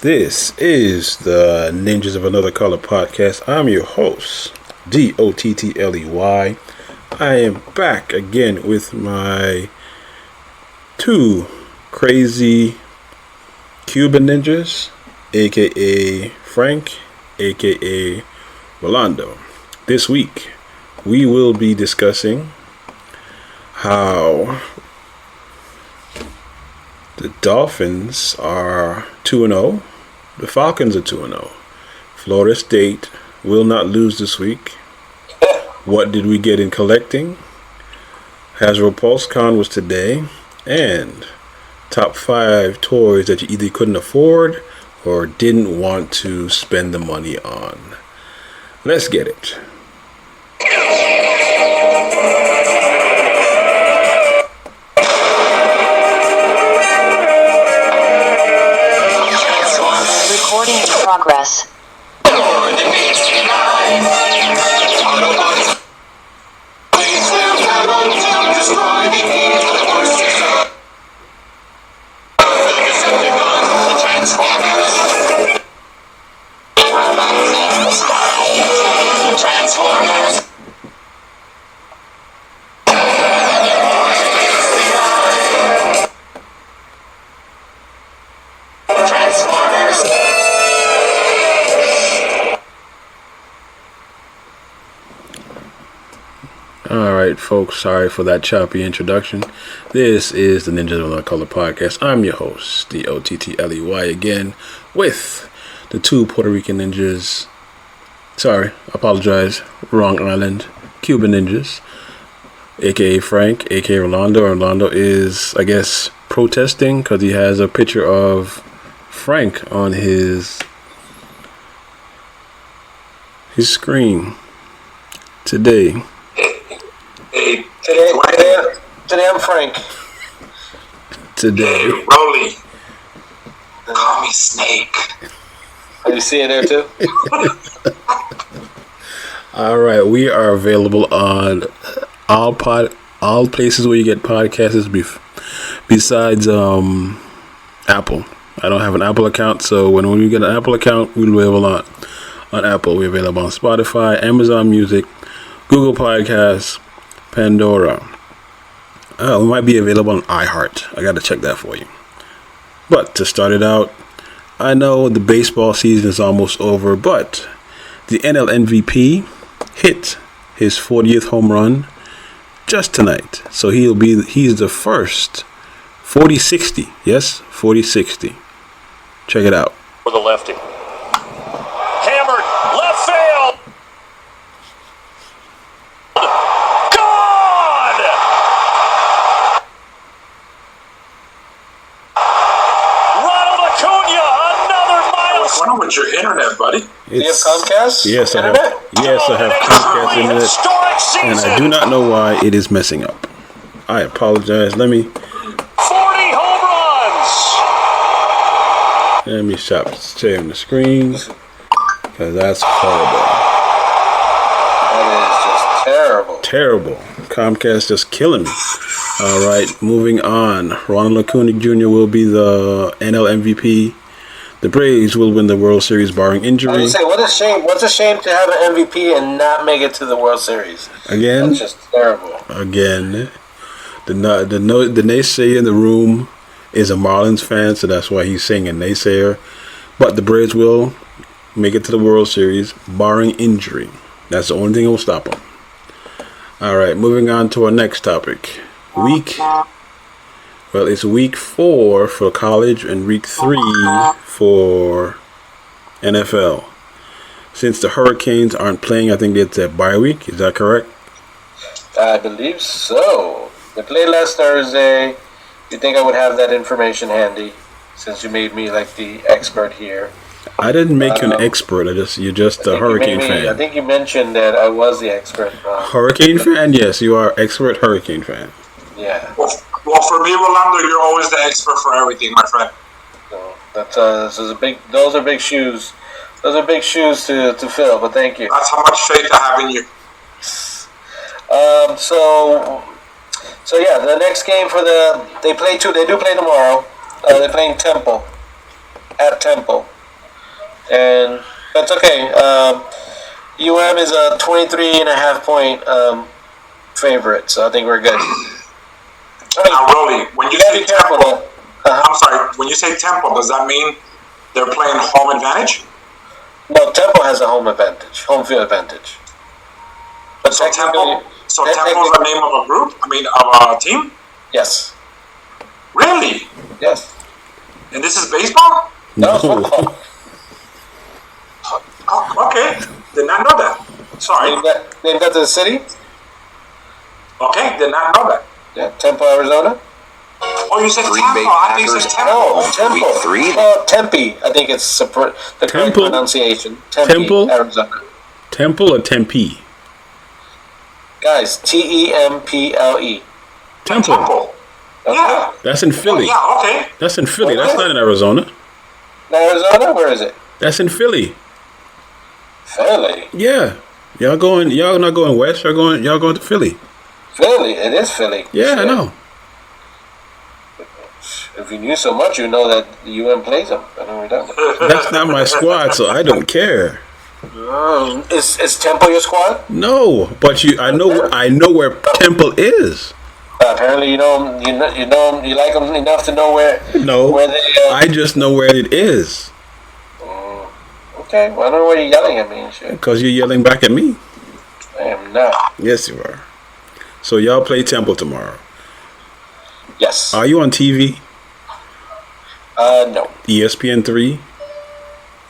This is the Ninjas of Another Color podcast. I'm your host, Dottley. I am back again with my two crazy Cuban ninjas, aka Frank, aka Rolando. This week, we will be discussing how the Dolphins are 2-0. The Falcons are 2-0. Florida State will not lose this week. What did we get in collecting? Hasbro PulseCon was today. And top 5 toys that you either couldn't afford or didn't want to spend the money on. Let's get it. Recording in progress. Alright, folks, sorry for that choppy introduction. This is the Ninjas of Another Color podcast. I'm your host, Dottley, again, with the two Puerto Rican ninjas. Sorry, apologize, wrong island. Cuban ninjas, aka Frank, aka Rolando. Rolando is, I guess, protesting because he has a picture of Frank on his screen today. Today I'm Frank. Today. Rolly. Call me Snake. Are you seeing there too? All right, we are available on all places where you get podcasts besides Apple. I don't have an Apple account, so when we get an Apple account, we're available on Apple. We're available on Spotify, Amazon Music, Google Podcasts, Pandora. We might be available on iHeart. I got to check that for you. But to start it out, I know the baseball season is almost over, but the NL MVP hit his 40th home run just tonight. So he's the first 40-60. Yes, 40-60. Check it out. For the lefty. Hammered, left field. Gone! Ronald Acuna, another milestone. What's wrong with your internet, buddy? Do you have Comcast? Yes, I have. Yes, I have Comcast internet, and I do not know why it is messing up. I apologize. Let me 40 home runs. stop sharing the screen because that's horrible. That is just terrible. Terrible. Comcast just killing me. All right, moving on. Ronald Acuna Jr. will be the NL MVP. The Braves will win the World Series barring I injury. would say, what a shame. What's a shame to have an MVP and not make it to the World Series. Again, That's just terrible. the naysayer in the room is a Marlins fan, so that's why he's saying a naysayer. But the Braves will make it to the World Series barring injury. That's the only thing that will stop them. All right, moving on to our next topic. It's week 4 for college and week 3 for NFL. Since the Hurricanes aren't playing, I think it's a bye week. Is that correct? I believe so. They played last Thursday. You think I would have that information handy since you made me like the expert here? I didn't make you an expert. You're just a Hurricane fan. I think you mentioned that I was the expert. Hurricane fan? Yes, you are expert Hurricane fan. Yeah. Well, for me, Rolando, you're always the expert for everything, my friend. So those are big shoes. Those are big shoes to fill. But thank you. That's how much faith I have in you. So yeah, the next game they do play tomorrow. They're playing Temple. at Temple, and that's okay. UM is a 23.5 point favorite, so I think we're good. Now, Rolly, when you say Temple, I'm sorry. When you say Temple, does that mean they're playing home advantage? No, Temple has a home advantage, home field advantage. But So Temple is the name of a group? I mean, of a team? Yes. Really? Yes. And this is baseball? No. Oh, okay. Did not know that. Sorry. Named after the city? Okay, did not know that. Yeah, Temple, Arizona. Oh, you said Green Tampa. Bay I think you said Packers. Temple. No, Temple. Week 3? Well, Tempe. I think it's the correct Temple? pronunciation. Tempe, Temple? Arizona. Temple or Tempe? Guys, Temple. Temple. Yeah. That's in Philly. Yeah, okay. That's in Philly. That's not in Arizona. Arizona? Where is it? That's in Philly. Philly. Yeah. Y'all not going west, y'all going to Philly. Philly. It is Philly. Yeah, I Shit. know. If you knew so much, you know that the UM plays them. I know we're done. That's not my squad, so I don't care. Is Temple your squad? No, but I know where Temple is. Apparently, you like them enough to know where. No, Where they. I just know where it is Okay, well, I don't know why you're yelling at me and shit. because you're yelling back at me. I am not. Yes, you are. So y'all play Temple tomorrow. Yes. Are you on TV? No. ESPN 3.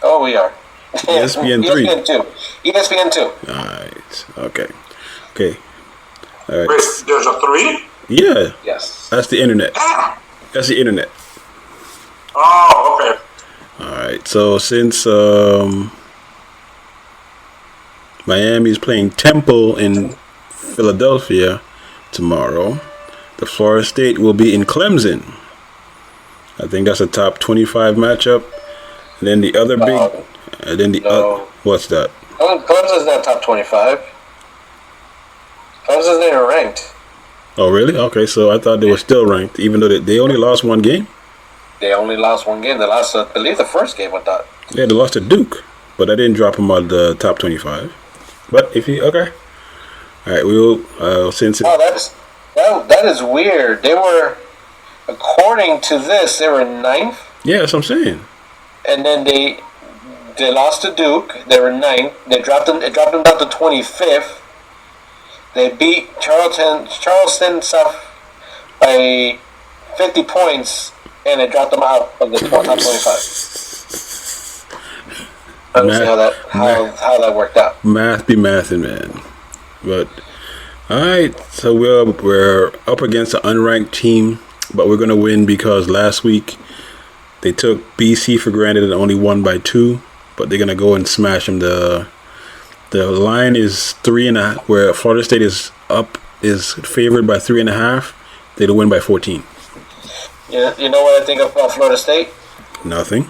Oh, we are. ESPN 3. ESPN 2. All right. Okay. All right. Wait, there's a 3? Yeah, Yes. that's the internet. Damn. That's the internet. Oh, okay. All right. So since Miami's playing Temple in Philadelphia tomorrow, the Florida State will be in Clemson. I think that's a top 25 matchup. And then the other big, and then the No. what's that? Clemson's not top 25. Clemson's not even ranked. Oh, really? Okay, so I thought they were still ranked, even though they only lost one game. They only lost one game. They lost, I believe, the first game. I thought. Yeah, they lost to Duke, but I didn't drop them out of the top 25. But if you okay, all right, we will since it, Oh, that is weird. They were, according to this, they were ninth, yeah, that's what I'm saying. and then they lost to Duke. They were ninth. They dropped them. It dropped them down to 25th. They beat Charleston South by 50 points, and it dropped them out of the top 25. I don't see how that worked out. Math be mathing, man. But all right, so we're up against an unranked team, but we're gonna win because last week they took BC for granted and only won by 2. But they're gonna go and smash them. The line is 3.5, where Florida State is favored by 3.5. They'll win by 14. You know what I think about Florida State? Nothing.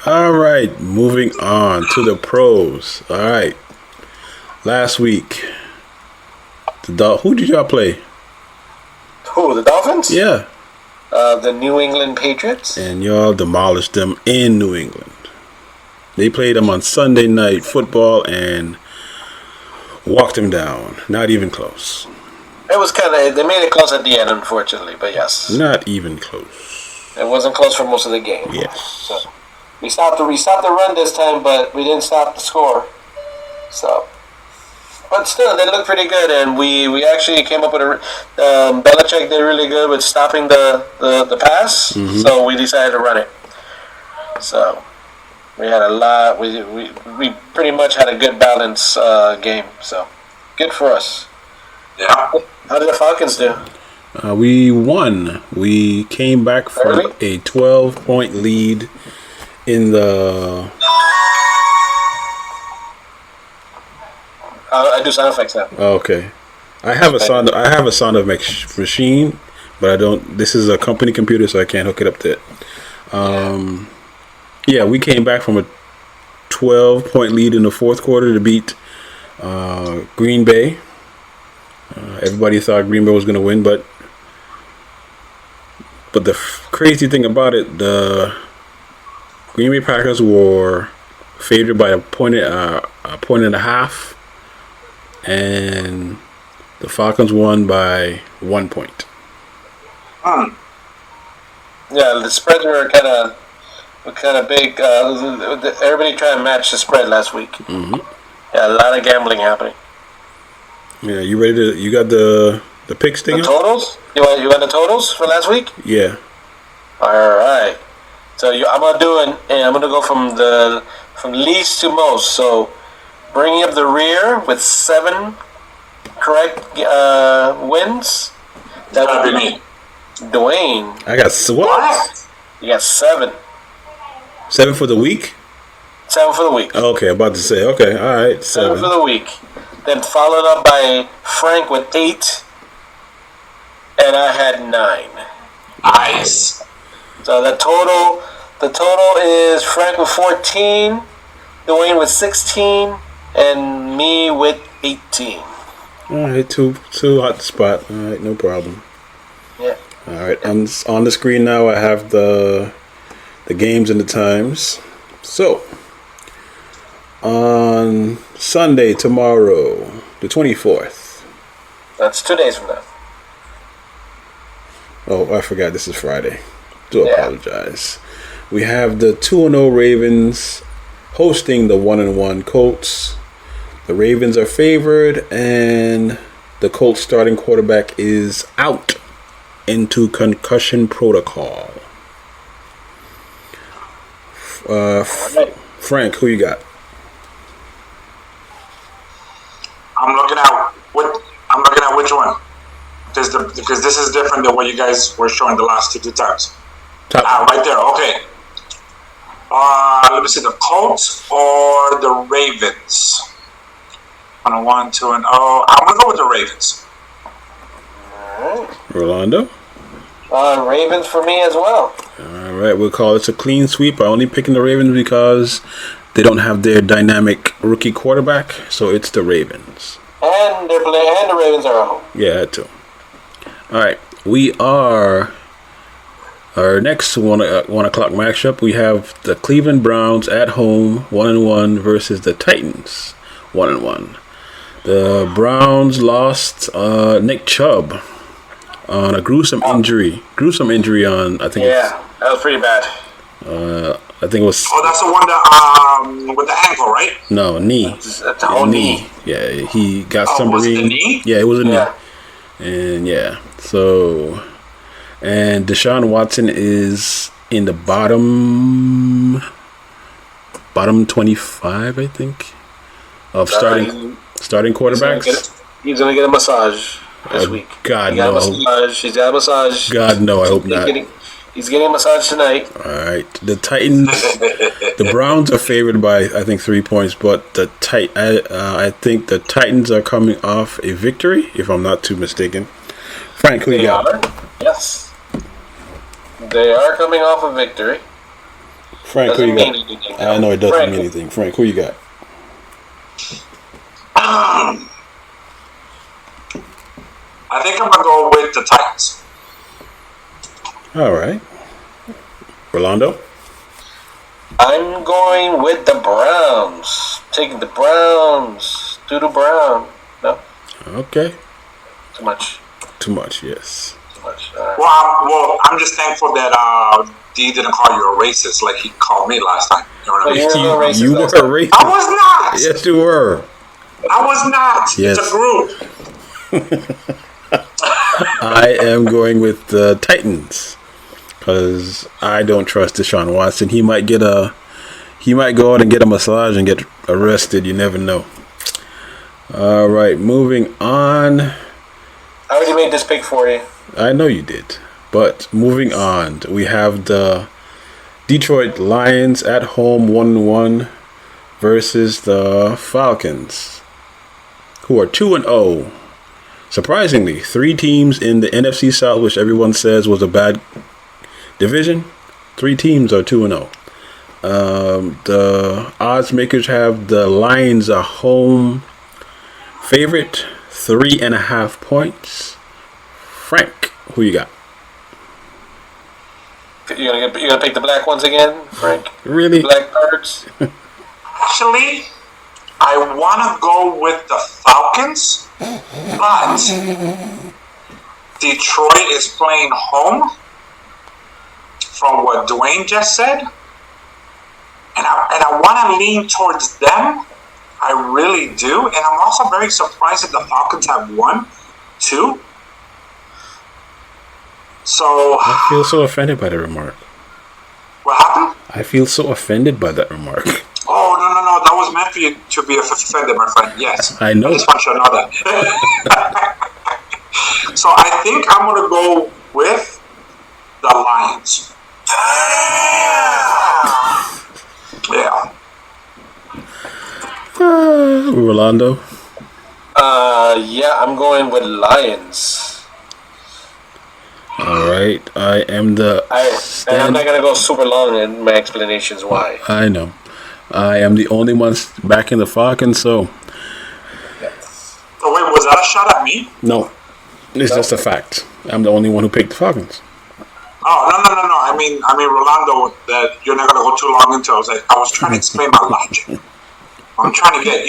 All right, moving on to the pros. All right, last week, who did y'all play? Who, the Dolphins? Yeah, The New England Patriots? and y'all demolished them in New England. They played them on Sunday Night Football and walked them down. Not even close. It was they made it close at the end, unfortunately, but yes. Not even close. It wasn't close for most of the game. Yes. So, we stopped the run this time, but we didn't stop the score. So, but still, they looked pretty good, and we actually came up with Belichick did really good with stopping the pass, so we decided to run it. So, we had a lot. We pretty much had a good balance game. So, good for us. Yeah. How did the Falcons do? We won. We came back from Early? a 12-point lead in the. I do sound effects now. Okay, I have a sound. I have a sound of machine, but I don't. This is a company computer, so I can't hook it up to it. Yeah, we came back from a 12-point lead in the fourth quarter to beat Green Bay. Everybody thought Green Bay was going to win, but But the crazy thing about it, the Green Bay Packers were favored by a point and a half, and the Falcons won by 1 point. Yeah, the spreads were kind of big. Everybody trying to match the spread last week. Mm-hmm. Yeah, a lot of gambling happening. Yeah, you ready to? You got the picks thing? The totals? You want the totals for last week? Yeah. All right. So I'm gonna go from least to most. So bringing up the rear with 7 correct wins. That would be me. Dwayne. I got what? You got 7. 7 for the week? 7 for the week. Okay, about to say. Okay, all right, 7 7. for the week. Then followed up by Frank with 8, and I had 9. Nice. So the total is Frank with 14, Dwayne with 16, and me with 18. All right, two hot spot. All right, no problem. Yeah. All right, on the screen now I have the games and the times. So, on Sunday, tomorrow, the 24th. That's 2 days from now. Oh, I forgot this is Friday. Do Yeah. apologize. We have the 2-0 Ravens hosting the 1-1 Colts. The Ravens are favored, and the Colts starting quarterback is out into concussion protocol. Right. Frank, who you got? I'm looking at which one. Because this is different than what you guys were showing the last 2 times. Right there. Okay. Let me see, the Colts or the Ravens. On a 1, 2, and I'm gonna go with the Ravens. Rolando? Ravens for me as well. All right, we'll call this a clean sweep. I'm only picking the Ravens because they don't have their dynamic rookie quarterback, so it's the Ravens. And the Ravens are at home. Yeah, that too. All right, we are our next 1 o'clock matchup. We have the Cleveland Browns at home 1-1 versus the Titans 1-1. The Browns lost Nick Chubb on a gruesome injury. On I think. Yeah, that was pretty bad. I think it was. Oh, that's the one that with the ankle, right? No, knee. It's a whole knee. Yeah, he got Oh, was it the submarine. knee? Yeah, it was a knee. Yeah. And yeah, so and Deshaun Watson is in the bottom 25, I think, of starting quarterbacks. He's gonna get a massage this week. God, he got no. a massage. He's got a massage. God, no, I hope not. He's getting a massage tonight. All right, the Titans, the Browns are favored by I think 3 points, but I think the Titans are coming off a victory, if I'm not too mistaken. Frank, who you got? Yes. They are coming off a victory. Frank, who Doesn't you mean got? anything, I know it doesn't Frank. mean anything. Frank, who you got? I think I'm gonna go with the Titans. All right, Rolando. I'm going with the Browns. Taking the Browns. Doodle Brown. No? Okay, Too much. too much. Yes. Too much. Well, I'm just thankful that D didn't call you a racist like he called me last time. You know what I mean? You're a little racist You were last time. racist. I was not. Yes, you were. I was not. Yes. It's a group. I am going with the Titans because I don't trust Deshaun Watson. He might go out and get a massage and get arrested. You never know. All right, moving on. I already made this pick for you. I know you did, but moving on, we have the Detroit Lions at home 1-1 versus the Falcons, who are 2-0. Surprisingly, 3 teams in the NFC South, which everyone says was a bad division, 3 teams are 2-0. The odds makers have the Lions a home favorite, 3.5 points. Frank, who you got? You're gonna pick the black ones again, Frank? Really? Black birds. Actually, I want to go with the Falcons, but Detroit is playing home, from what Dwayne just said, and I want to lean towards them. I really do, and I'm also very surprised that the Falcons have won, too. So, I feel so offended by the remark. what happened? I feel so offended by that remark. Oh, no, that was meant for you to be offended, my friend. Yes. I know. I just want you to know that. So I think I'm going to go with the Lions. Yeah. Rolando. Yeah, I'm going with Lions. All right. I am the. And I'm not gonna go super long in my explanations why. I know. I am the only one back in the Falcons, so. Oh, wait, was that a shot at me? No. It's just a fact. I'm the only one who picked the Falcons. Oh, no. I mean, Rolando, that you're not going to go too long into. I was trying to explain my logic. I'm trying to get,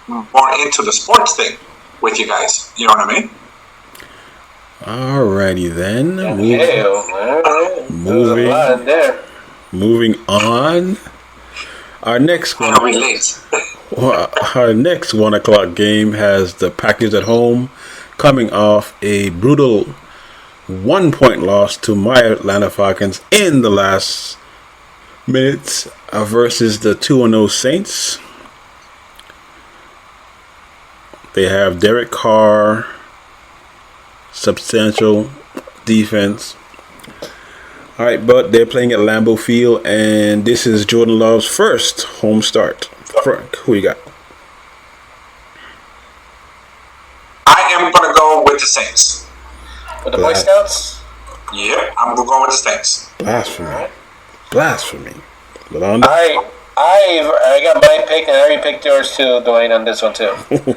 more into the sports thing with you guys. You know what I mean? Alrighty then. Moving on. Our next one. I relate. Our next 1 o'clock game has the Packers at home, coming off a brutal 1-point loss to my Atlanta Falcons in the last minutes versus the 2-0 Saints. They have Derek Carr, substantial defense. All right, but they're playing at Lambeau Field, and this is Jordan Love's first home start. Frank, who you got? I am going to go with the Saints. With the Boy Scouts? Yep, I'm going with the Saints. Blasphemy. Rolando? I got my pick, and I already picked yours too, Dwayne, on this one too.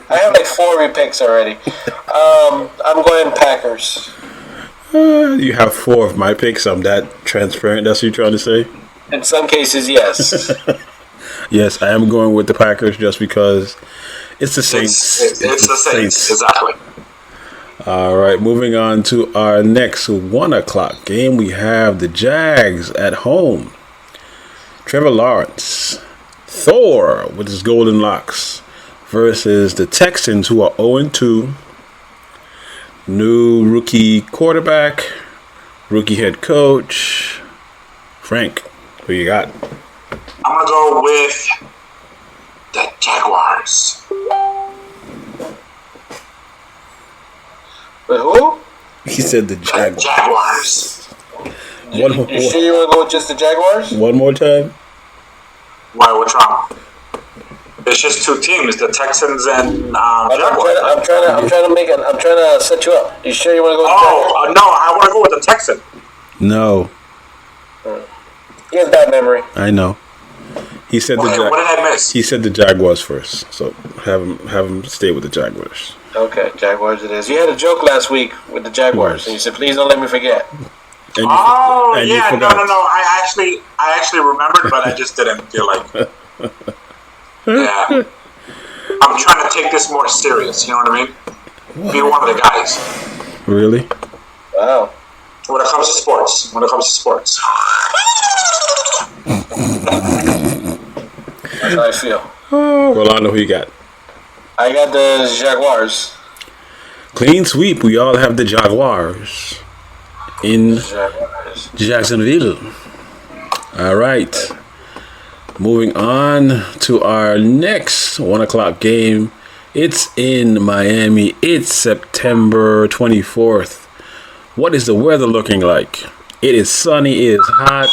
I have like 4 repicks already. I'm going Packers. You have 4 of my picks. I'm that transparent. That's what you're trying to say? In some cases, yes. Yes, I am going with the Packers just because it's the Saints. It's the Saints, exactly. All right, moving on to our next 1 o'clock game. We have the Jags at home. Trevor Lawrence, Thor with his golden locks, versus the Texans, who are 0-2. New rookie quarterback, rookie head coach. Frank, who you got? I'm going to go with the Jaguars. Wait, who? He said the Jaguars. Jaguars. You sure you want to go with just the Jaguars? One more time. Why? What's wrong? It's just 2 teams, the Texans and Jaguars. I'm trying to set you up. You sure you want to go with the Jaguars? No, I want to go with the Texan. No, He has bad memory. I know. He said Okay, what did I miss? He said the Jaguars first, so have him stay with the Jaguars. Okay, Jaguars it is. You had a joke last week with the Jaguars, and you said, "Please don't let me forget." And you No. forgot. I actually remembered, but I just didn't feel like. Yeah. I'm trying to take this more serious. You know what I mean? Be one of the guys. Really? Wow. When it comes to sports. That's how I feel. Rolando, who you got? I got the Jaguars. Clean sweep. We all have the Jaguars in Jacksonville. All right. Moving on to our next 1 o'clock game. It's in Miami. It's September 24th. What is the weather looking like? It is sunny. It is hot.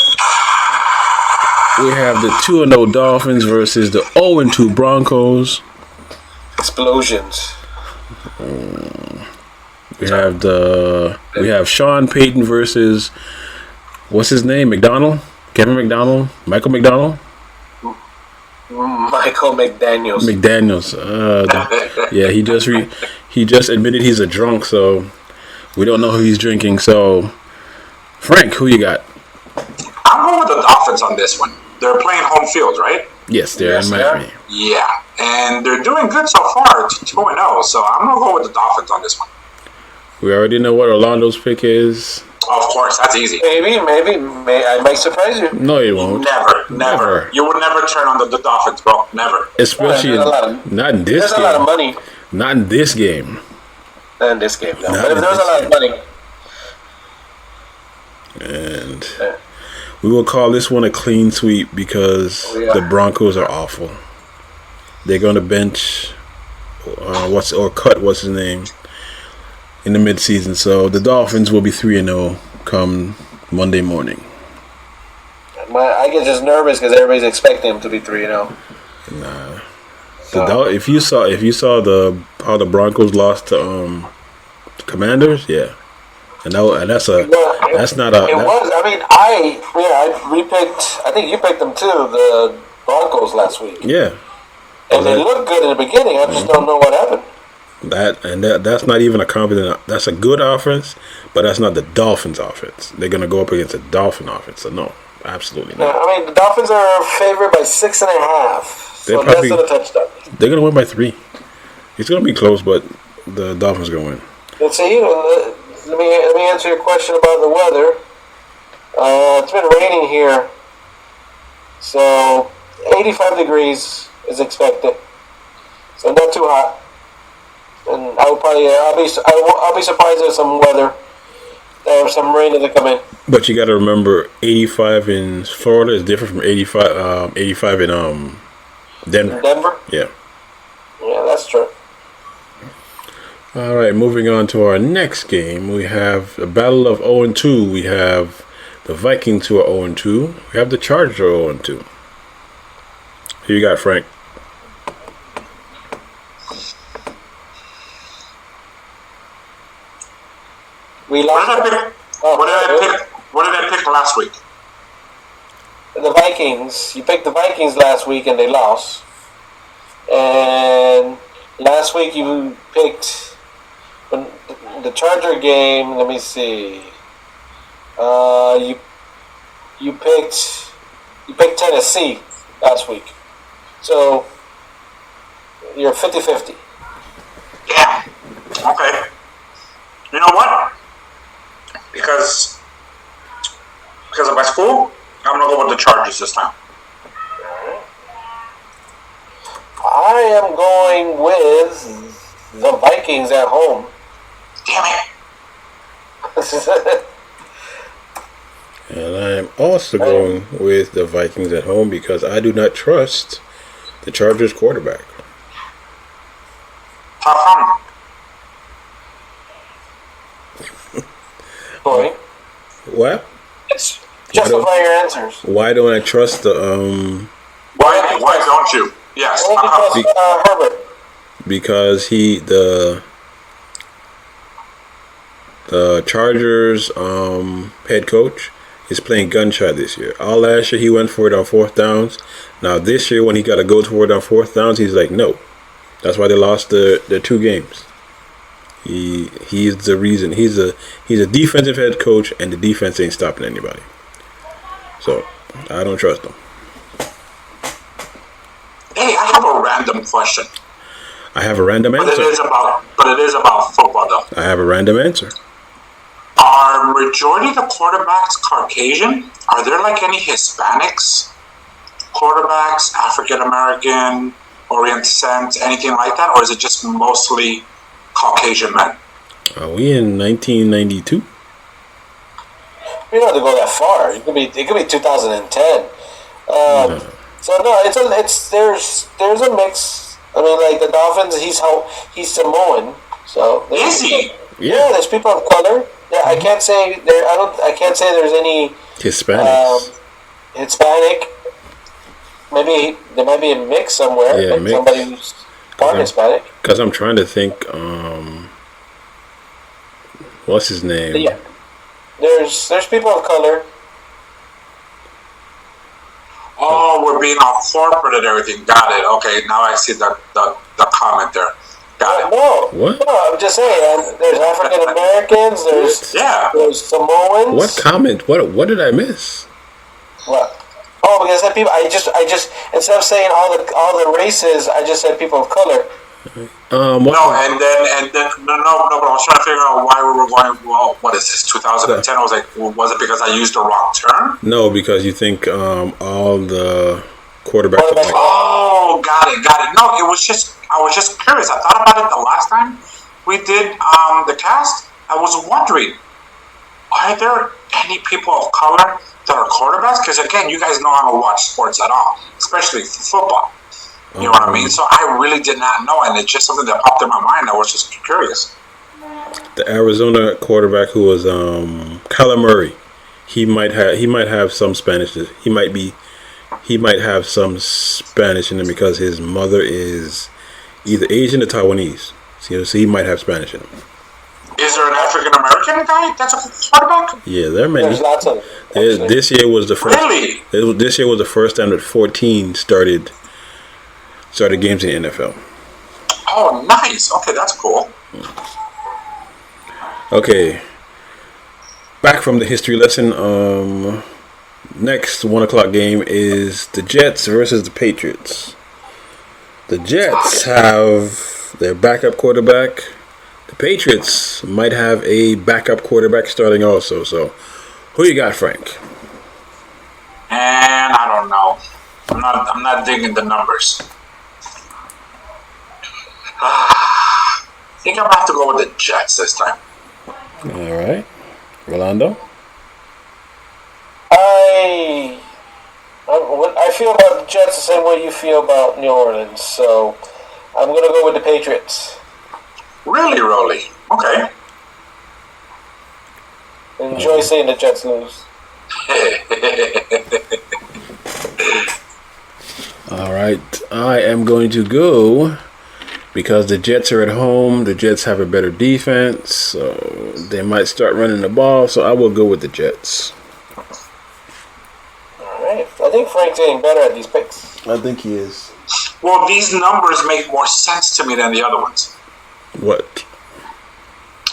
We have the 2-0 Dolphins versus the 0-2 Broncos. Explosions. We have Sean Payton versus what's his name? McDonald? Kevin McDonald? Michael McDonald? Michael McDaniels. Yeah, he just admitted he's a drunk, so we don't know who he's drinking. So, Frank, who you got? I'm going with the Dolphins on this one. They're playing home field, right? Yes, they're Yes, in they are. Miami. Yeah, and they're doing good so far. It's 2-0, so I'm gonna go with the Dolphins on this one. We already know what Orlando's pick is. Of course, that's easy. Maybe, I might surprise you. No, you won't. Never. You would never turn on the Dolphins, bro. Never. Especially There's a lot of- not in this There's a lot of game. money Not in this game. in this game, though. Not But if in there's a this lot of money, And we will call this one a clean sweep because Oh, yeah. the Broncos are awful. They're going to bench cut what's his name in the midseason. So the Dolphins will be 3-0 come Monday morning. I get just nervous because everybody's expecting him to be 3-0. Nah. If you saw how the Broncos lost to Commanders, yeah, and that's not a. It was. I mean, I repicked. I think you picked them too. The Broncos last week, Yeah, and they looked good in the beginning. I just don't know what happened. that's not even a competent. That's a good offense, but that's not the Dolphins' offense. They're gonna go up against a Dolphin offense, so no, absolutely not. I mean, the Dolphins are favored by 6.5, so They're less probably- than a touchdown. They're gonna win by 3. It's gonna be close, but the Dolphins are gonna win. And see, let me answer your question about the weather. It's been raining here, so 85 degrees is expected. So not too hot, and I'll be surprised if some weather or some rain doesn't come in. But you got to remember, 85 in Florida is different from 85 in Denver. Denver? Yeah. Yeah, that's true. All right, moving on to our next game. We have a battle of 0-2. We have the Vikings who are 0-2. We have the Chargers who are 0-2. Who you got, Frank? We What lost did I pick? What did I pick last week? the Vikings. You picked the Vikings last week and they lost. And last week you picked the Charger game. Let me see. You picked Tennessee last week. So you're 50-50. Yeah. Okay. You know what? Because of my school, I'm gonna go with the Chargers this time. I am going with the Vikings at home. Damn it. And I am also going with the Vikings at home because I do not trust the Chargers quarterback. How come? Boy, What? justify your answers. Why don't I trust the Why don't you? Yes. Well, because Herbert. because the Chargers head coach is playing gunshot this year. All last year he went for it on 4th downs. Now this year when he got to go for it on 4th downs, he's like, no. That's why they lost the 2 games. He's the reason. He's a defensive head coach, and the defense ain't stopping anybody. So I don't trust him. Hey, I have a random question. I have a random But answer. it is about football though. I have a random answer. Are majority of the quarterbacks Caucasian? Are there like any Hispanics quarterbacks, African American, Orient Descent, anything like that, or is it just mostly Caucasian men? Are we in 1992? You don't have to go that far. It could be 2010. So no, there's a mix. I mean, like the Dolphins, he's Samoan, so Is he? Yeah, there's people of color. Yeah, I can't say there's any Hispanics. Hispanic. Maybe there might be a mix somewhere. Yeah, like mix. somebody who's part Hispanic. Because I'm trying to think. What's his name? But yeah, there's people of color. Oh, we're being all corporate and everything. Got it. Okay, now I see the comment there. Got it. No, What? No, I'm just saying. There's African Americans. There's Yeah. There's Samoans. What comment? What did I miss? What? Oh, because I said people. I just instead of saying all the races, I just said people of color. No, and then no, but I was trying to figure out why we were going. Well, what is this? 2010. I was like, well, was it because I used the wrong term? No, because you think all the quarterbacks. Oh, got it. No, I was just curious. I thought about it the last time we did the cast. I was wondering, are there any people of color that are quarterbacks? Because again, you guys know I don't watch sports at all, especially football. You know what I mean? So I really did not know, and it's just something that popped in my mind. I was just curious. The Arizona quarterback who was Kyler Murray, he might have some Spanish. He might have some Spanish in him because his mother is either Asian or Taiwanese. So he might have Spanish in him. Is there an African American guy that's a quarterback? Yeah, there are many. There's lots of them. This year was the first. Really? This year was the first time that 14 started games in the NFL. Oh, nice. Okay, that's cool. Okay. Back from the history lesson. Next 1 o'clock game is the Jets versus the Patriots. The Jets have their backup quarterback. The Patriots might have a backup quarterback starting also. So, who you got, Frank? And I don't know. I'm not digging the numbers. I think I'm gonna have to go with the Jets this time. All right, Rolando. I feel about the Jets the same way you feel about New Orleans, so I'm gonna go with the Patriots. Really, Rolly? Okay. Enjoy seeing the Jets lose. All right, I am going to go because the Jets are at home. The Jets have a better defense, so they might start running the ball. So I will go with the Jets. All right, I think Frank's getting better at these picks. I think he is. Well, these numbers make more sense to me than the other ones. What?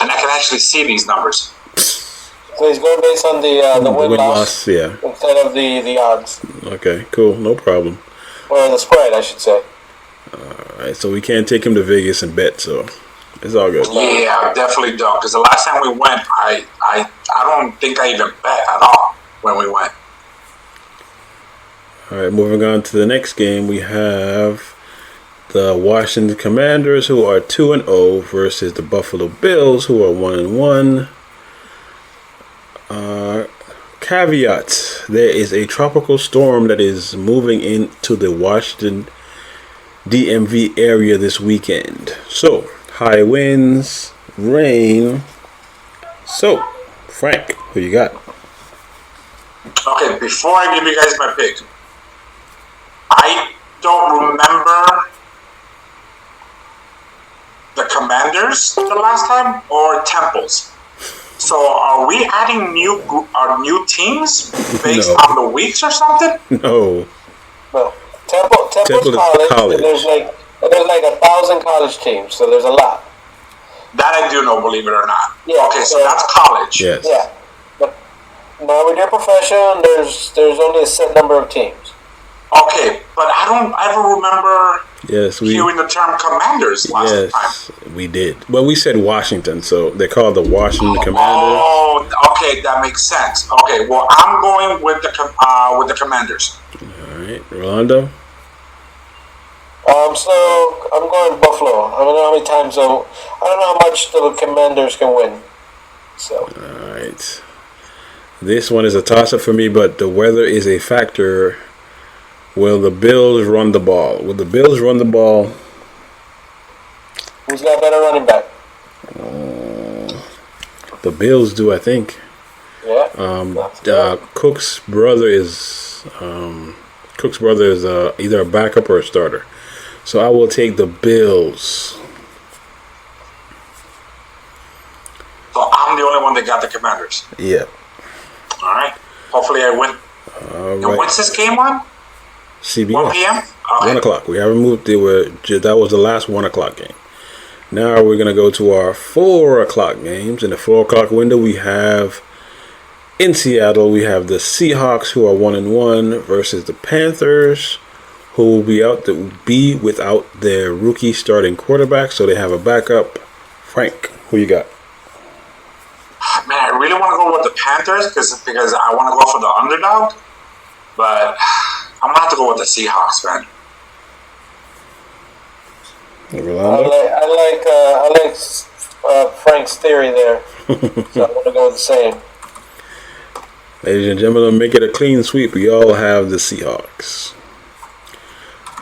And I can actually see these numbers. So he's going based on the win-loss yeah. instead of the odds. Okay, cool, no problem. Or the spread, I should say. All right, so we can't take him to Vegas and bet, so it's all good. Yeah, I definitely don't. Because the last time we went, I don't think I even bet at all when we went. All right, moving on to the next game, we have the Washington Commanders, who are 2-0, versus the Buffalo Bills, who are 1-1. Caveat: there is a tropical storm that is moving into the Washington DMV area this weekend. So, high winds, rain. So, Frank, who you got? Okay, before I give you guys my pick, I don't remember the Commanders the last time or Temples. So are we adding new teams based on the weeks or something? No. No. Temple's college. And there's like 1,000 college teams, so there's a lot. That I do know, believe it or not. Yeah, okay, so that's college. Yes. Yeah. But now with your profession, there's only a set number of teams. Okay, but I don't ever remember hearing the term Commanders last time. We did. Well, we said Washington, so they're called the Washington Commanders. Oh, okay, that makes sense. Okay, well, I'm going with the Commanders. All right, Rolando. So I'm going Buffalo. I don't know how many times I don't know how much the Commanders can win. So. All right. This one is a toss-up for me, but the weather is a factor. Will the Bills run the ball? Will the Bills run the ball? Who's got better running back? The Bills do, I think. Yeah. Cook's brother is either a backup or a starter. So I will take the Bills. So I'm the only one that got the Commanders. Yeah. All right. Hopefully I win. All and right. when's this game on? CBS. 1 p.m.? Okay. 1 o'clock. We haven't moved. That was the last 1 o'clock game. Now we're going to go to our 4 o'clock games. In the 4 o'clock window, we have In Seattle, we have the Seahawks, who are 1-1, versus the Panthers, who will be without their rookie starting quarterback, so they have a backup. Frank, who you got? Man, I really want to go with the Panthers because I want to go for the underdog, but I'm gonna have to go with the Seahawks, man. I like Frank's theory there, so I'm gonna go with the same. Ladies and gentlemen, make it a clean sweep. We all have the Seahawks.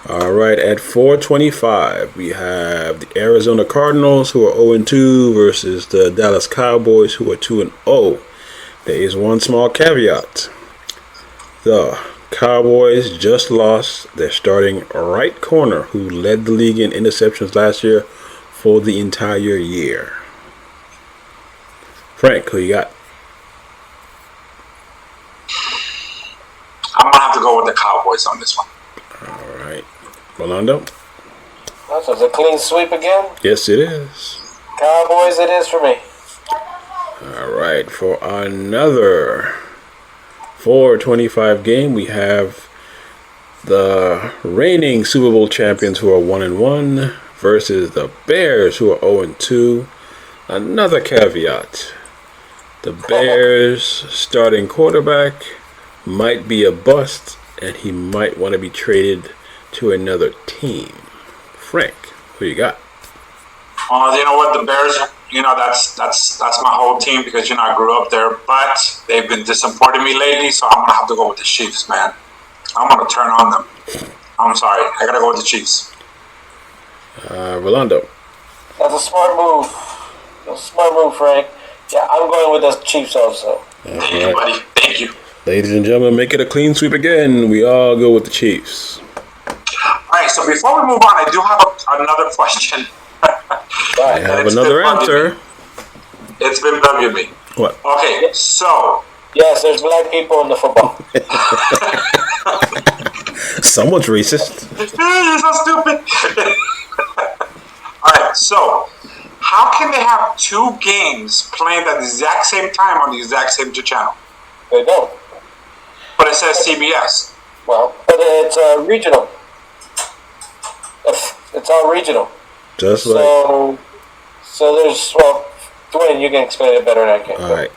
All right, at 425, we have the Arizona Cardinals, who are 0-2, versus the Dallas Cowboys, who are 2-0. There is one small caveat. The Cowboys just lost their starting right corner, who led the league in interceptions last year for the entire year. Frank, who you got? I'm gonna have to go with the Cowboys on this one. All right. Rolando? So it's a clean sweep again? Yes, it is. Cowboys it is for me. All right. For another 425 game, we have the reigning Super Bowl champions, who are 1-1, versus the Bears, who are 0-2. Another caveat. The Bears starting quarterback might be a bust, and he might want to be traded to another team. Frank, who you got? You know what, the Bears, that's my whole team because I grew up there, but they've been disappointing me lately, so I'm gonna have to go with the Chiefs, man. I'm gonna turn on them. I'm sorry, I gotta go with the Chiefs. Rolando. That's a smart move. Frank. Yeah, I'm going with the Chiefs also. Thank you, buddy. Thank you. Ladies and gentlemen, make it a clean sweep again. We all go with the Chiefs. All right, so before we move on, I do have another question. I have another answer. It's been bugging me. What? Okay, so. Yes, there's black people in the football. Someone's racist. You're so stupid. All right, so how can they have two games playing at the exact same time on the exact same channel? They don't. But it says CBS. Well, but it's regional. It's all regional. Just like. So there's, Dwayne, you can explain it better than I can. All right.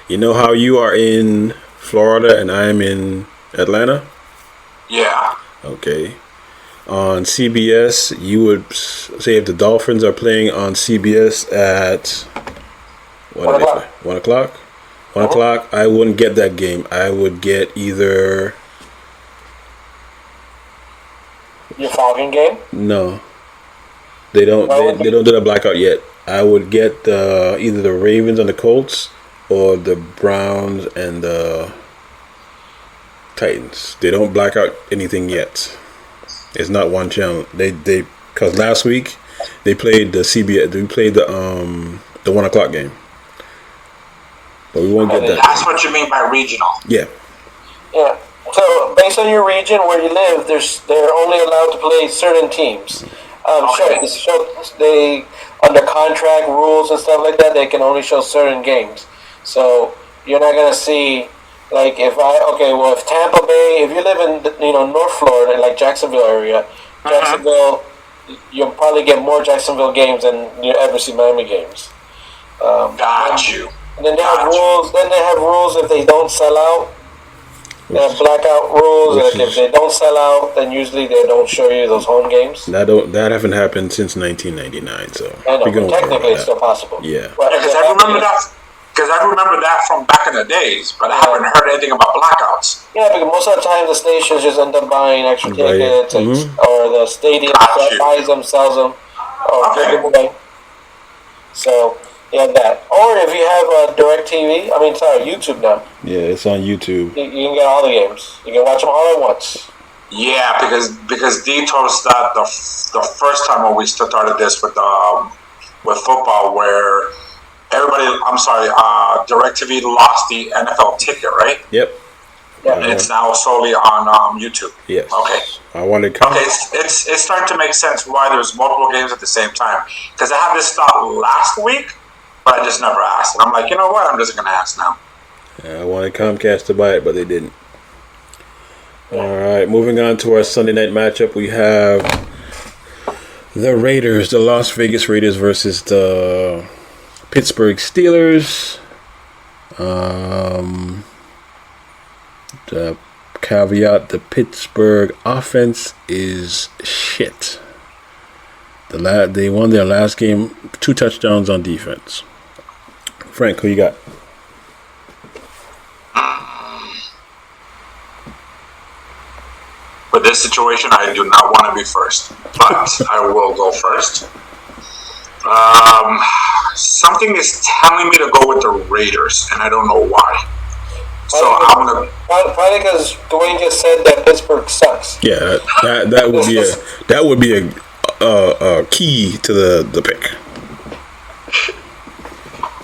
You know how you are in Florida and I am in Atlanta? Yeah. Okay. On CBS, you would say if the Dolphins are playing on CBS at 1 o'clock? 1 o'clock, I wouldn't get that game. I would get either... Your Falcon game? No. They don't do the blackout yet. I would get either the Ravens and the Colts or the Browns and the Titans. They don't black out anything yet. It's not one channel. They because last week they played the CBS. They played the 1 o'clock game. But we won't get that. That's what you mean by regional. Yeah. Yeah. So based on your region where you live, they're only allowed to play certain teams. Sure, they under contract rules and stuff like that, they can only show certain games. So you're not gonna see if Tampa Bay, if you live in North Florida, like Jacksonville area, Jacksonville, you'll probably get more Jacksonville games than you ever see Miami games. Got you. And then they have rules. Then they have rules if they don't sell out. They have blackout rules. Like if they don't sell out, then usually they don't show you those home games. That haven't happened since 1999. So I know, but technically it's still possible. Yeah. Because I remember that. Because I remember that from back in the days, but I haven't heard anything about blackouts. Yeah, because most of the time the stations just end up buying extra tickets, or the stadium buys them, sells them, or give them away. So you have that. Or if you have YouTube now. Yeah, it's on YouTube. You can get all the games. You can watch them all at once. Yeah, because D told us that the first time when we started this with football, where DirecTV lost the NFL ticket, right? Yep. Yeah. And it's now solely on YouTube. Yes. Okay. It's starting to make sense why there's multiple games at the same time. Because I had this thought last week, but I just never asked. And I'm like, you know what? I'm just going to ask now. I wanted Comcast to buy it, but they didn't. All right, moving on to our Sunday night matchup, we have the Raiders, the Las Vegas Raiders versus the Pittsburgh Steelers. The caveat: the Pittsburgh offense is shit. They won their last game, 2 touchdowns on defense. Frank, who you got? For this situation, I do not want to be first, but I will go first. Something is telling me to go with the Raiders, and I don't know why. So I'm gonna. Probably because Dwayne just said that Pittsburgh sucks. Yeah, that would be a key to the pick.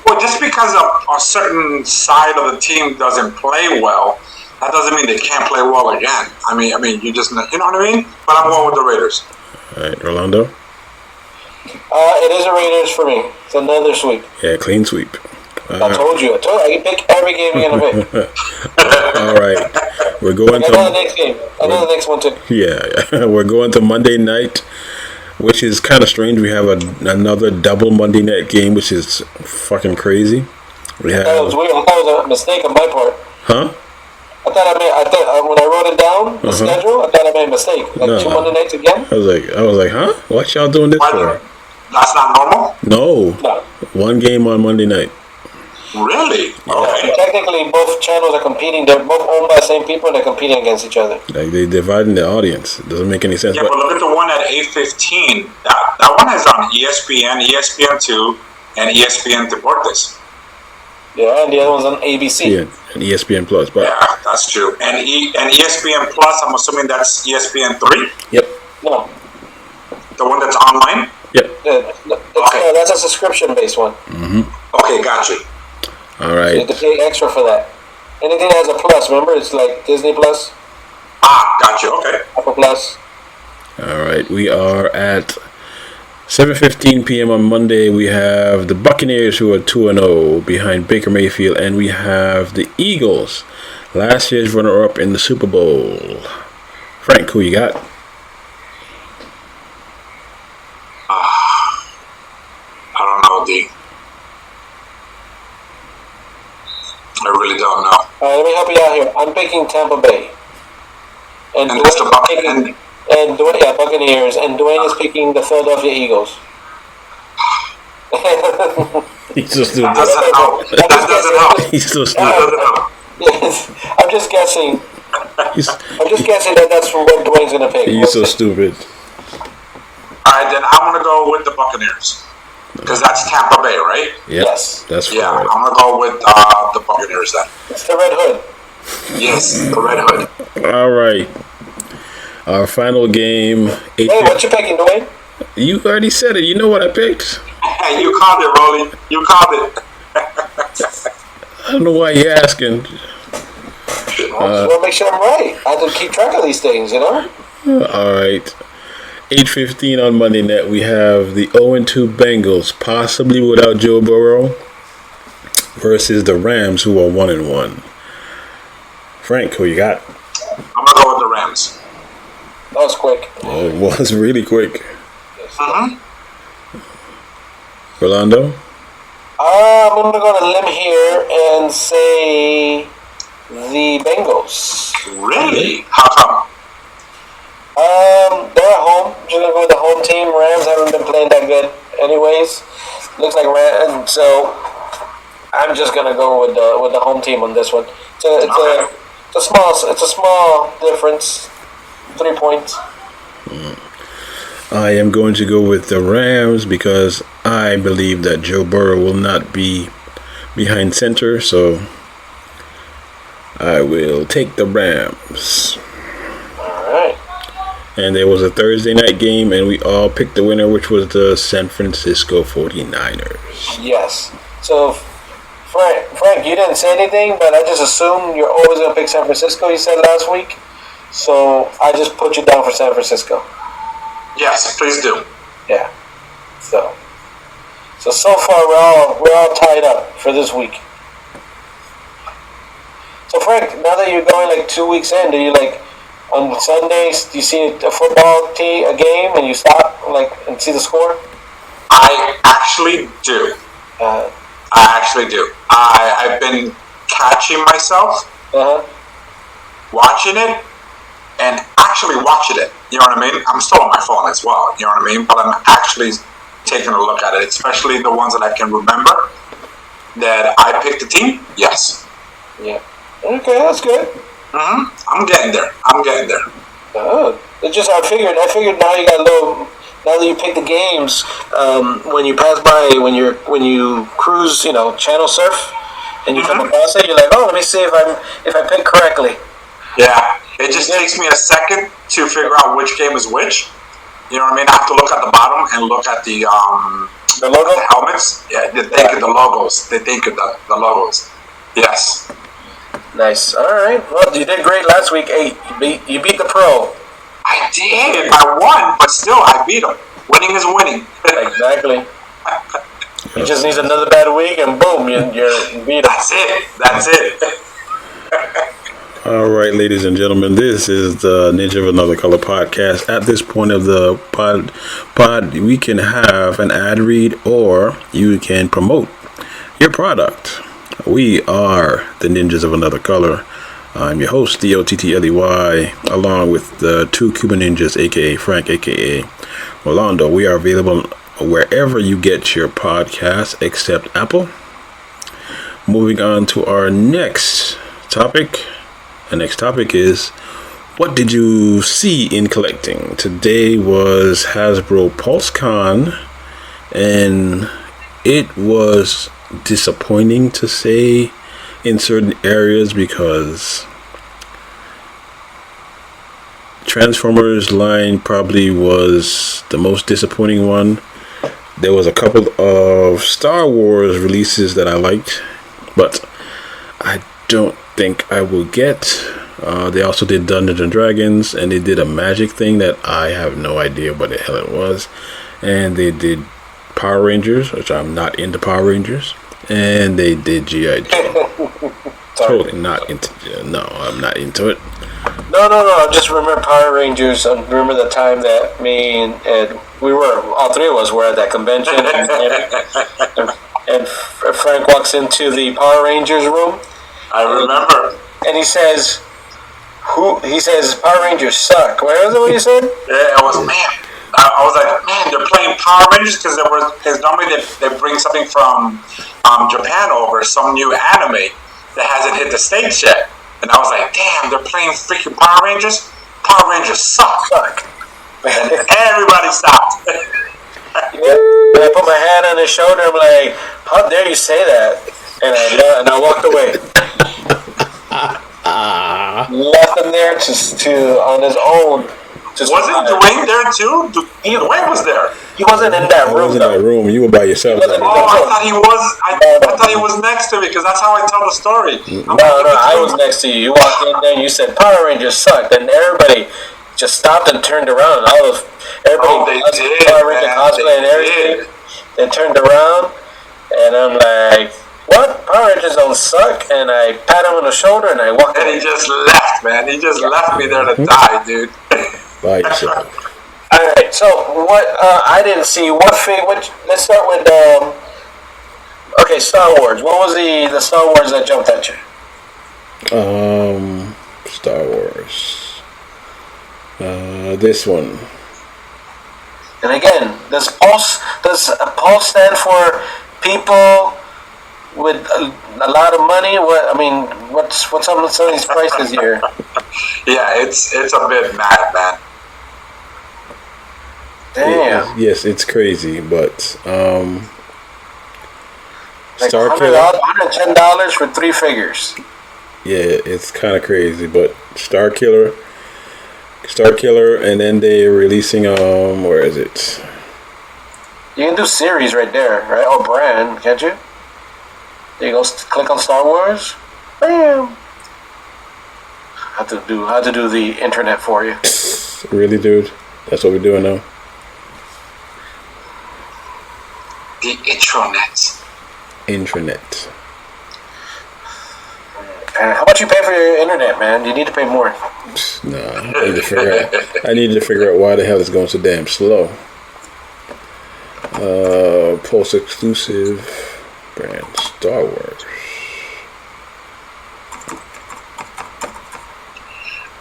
Well, just because a certain side of the team doesn't play well, that doesn't mean they can't play well again. I mean, you just, you know what I mean? But I'm going with the Raiders. All right, Orlando. It is a Raiders for me. It's another sweep. Yeah, clean sweep. I told you. I can pick every game you're gonna pick. All right, we're going I know the to next game. I know the next one too. yeah, we're going to Monday night, which is kind of strange. We have another double Monday night game, which is fucking crazy. We have That was weird. That was a mistake on my part. huh? I thought when I wrote it down, the schedule, I thought I made a mistake. Like No. 2 Monday nights again? I was like, huh? What y'all doing this for? That's not normal? No, No. one game on Monday night. Really? Okay. Technically, both channels are competing. They're both owned by the same people, and they're competing against each other. Like they dividing the audience. It doesn't make any sense. Yeah, but look at the one at 8:15. That one is on ESPN, ESPN2, and ESPN Deportes. Yeah, and the other one's on ABC. Yeah, and ESPN Plus, but Yeah, that's true. And ESPN Plus, I'm assuming that's ESPN3, yep, No, the one that's online. yep. that's a subscription-based one. Okay, got you. All You right. have to pay extra for that. Anything that has a plus, remember? It's like Disney Plus, Got you. Okay. Apple Plus. All right, we are at 7:15 p.m. on Monday. We have the Buccaneers, who are 2-0 behind Baker Mayfield, and we have the Eagles, last year's runner-up in the Super Bowl. Frank, who you got? I don't know, D. I really don't know. Let me help you out here. I'm picking Tampa Bay. And that's the Dwayne Buccaneers, and Dwayne is picking the Philadelphia Eagles. He's so That stupid. doesn't help. That doesn't help. He's so That stupid. doesn't help. I'm just guessing. He's, I'm just guessing that's what Dwayne's gonna pick. he's so stupid. All right, then I'm gonna go with the Buccaneers because that's Tampa Bay, right? Yep, Yes. that's Yeah, right. I'm gonna go with the Buccaneers then. It's the Red Hood. Yes, the Red Hood. All right. Our final game. Hey, what you picking, Dwayne? You already said it. You know what I picked. Hey, you called it, Rolly. You called it. I don't know why you're asking. I just want to make sure I'm right. I have to keep track of these things, you know? All right. 8:15 on Monday night. We have the 0-2 Bengals, possibly without Joe Burrow, versus the Rams, who are 1-1. Frank, who you got? I'm gonna go with the Rams. That was quick. Oh, it was really quick. Orlando? I'm going to go on a limb here and say the Bengals. Really? How come? They're at home. I'm just going to go with the home team. Rams haven't been playing that good anyways. Looks like Rams, so I'm just going to go with the home team on this one. It's a small difference. 3 points. I am going to go with the Rams because I believe that Joe Burrow will not be behind center, so I will take the Rams. Alright. And there was a Thursday night game, and we all picked the winner, which was the San Francisco 49ers. Yes. So, Frank, you didn't say anything, but I just assumed you're always going to pick San Francisco, you said last week. So, I just put you down for San Francisco. Yes, please do. Yeah. So far we're all tied up for this week. So Frank, now that you're going like 2 weeks in, do you like on Sundays? Do you see a football team, a game, and you stop like and see the score? I actually do. I actually do. I've been catching myself watching it and actually watching it. You know what I mean? I'm still on my phone as well. You know what I mean? But I'm actually taking a look at it, especially the ones that I can remember that I picked the team. Yes. Yeah. Okay, that's good. I'm getting there. It's just I figured now you got a little. Now that you pick the games, when you pass by, when you cruise, channel surf, and you come across it, you're like, oh, let me see if I pick correctly. Yeah, it just takes me a second to figure out which game is which. You know what I mean? I have to look at the bottom and look at the logo, the helmets. Yeah, they think of the logos. They think of the logos. Yes. Nice. All right. Well, you did great last week. 8. You beat the pro. I did. I won, but still, I beat him. Winning is winning. Exactly. He just needs another bad week, and boom, you beat him. That's it. All right, ladies and gentlemen, this is the Ninja of Another Color podcast. At this point of the pod, we can have an ad read, or you can promote your product. We are the Ninjas of Another Color. I'm your host, DOTTLEY, along with the two Cuban ninjas, aka Frank, aka Rolando. We are available wherever you get your podcasts, except Apple. Moving on to our next topic. The next topic is, what did you see in collecting? Today was Hasbro PulseCon, and it was disappointing to say in certain areas, because Transformers line probably was the most disappointing one. There was a couple of Star Wars releases that I liked, but I don't think I will get. They also did Dungeons and Dragons, and they did a magic thing that I have no idea what the hell it was. And they did Power Rangers, which I'm not into Power Rangers. And they did G.I. Joe. Totally not into. No, I'm not into it. No. Just remember Power Rangers. And remember the time that me and Ed, all three of us were at that convention, and Frank walks into the Power Rangers room. I remember. And he says, He says Power Rangers suck. What was it? What you said? Yeah, it was, man. I was like, man, they're playing Power Rangers because normally they bring something from Japan over, some new anime that hasn't hit the States yet. And I was like, damn, they're playing freaking Power Rangers? Power Rangers suck. And everybody stopped. And I put my hand on his shoulder. I'm like, how dare you say that? And I walked away. Left him there to on his own. Wasn't Dwayne there too? Dwayne was there. He wasn't in that room. I was in that room. You were by yourself. I thought he was. I thought he was next to me because that's how I tell the story. No, I was next to you. You walked in there and you said Power Rangers suck. Then everybody just stopped and turned around. Everybody did, Power Ranger cosplay and everything. They turned around, and I'm like, what? Power Rangers don't suck. And I pat him on the shoulder and I walked. And he just left, man. He just left me there to die, dude. By yourself. All right. So what? I didn't see let's start with. Okay, Star Wars. What was the Star Wars that jumped at you? Star Wars. This one. And again, does Pulse stand for people with a lot of money? What's some of these prices here? Yeah, it's a bit mad, man. Damn. Yes, it's crazy, but like Star $110 for 3 figures. Yeah, it's kind of crazy, but Star Killer, and then they're releasing where is it? You can do series right there, right? Or brand, can't you? There you go. Click on Star Wars. Bam. How to do the internet for you. Really, dude? That's what we're doing now. The intranet. Intranet. How much you pay for your internet, man? You need to pay more. Nah, I need to figure out why the hell it's going so damn slow. Pulse exclusive brand Star Wars.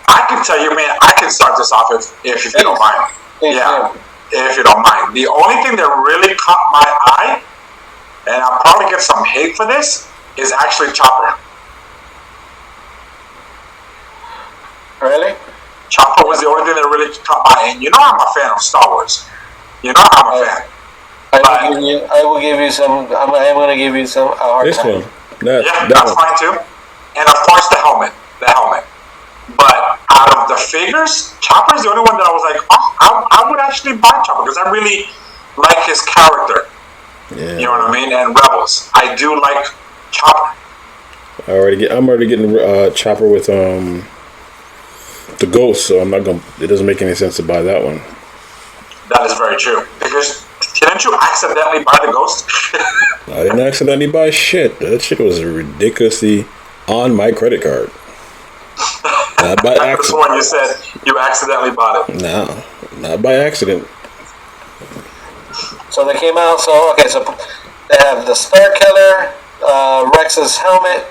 I can tell you, man. I can start this off if you don't mind. Yeah, if you don't mind. The only thing that really caught my eye, and I'll probably get some hate for this, is actually Chopper. Really? Chopper was the only thing that really caught my eye. And you know I'm a fan of Star Wars. You know I'm a fan. I will give you some. I'm going to give you some hard This time. one. That That's one. fine too. And of course the helmet. But out of the figures, Chopper is the only one that I was like, oh, I would actually buy Chopper because I really like his character. Yeah. You know what I mean? And Rebels. I do like Chopper. I'm already getting Chopper with the Ghost, so I'm not gonna. It doesn't make any sense to buy that one. That is very true. Because didn't you accidentally buy the Ghost? I didn't accidentally buy shit. That shit was ridiculously on my credit card. Not by That's accident. the one you said you accidentally bought it. No, not by accident. So they came out. So they have the Star Killer, Rex's helmet.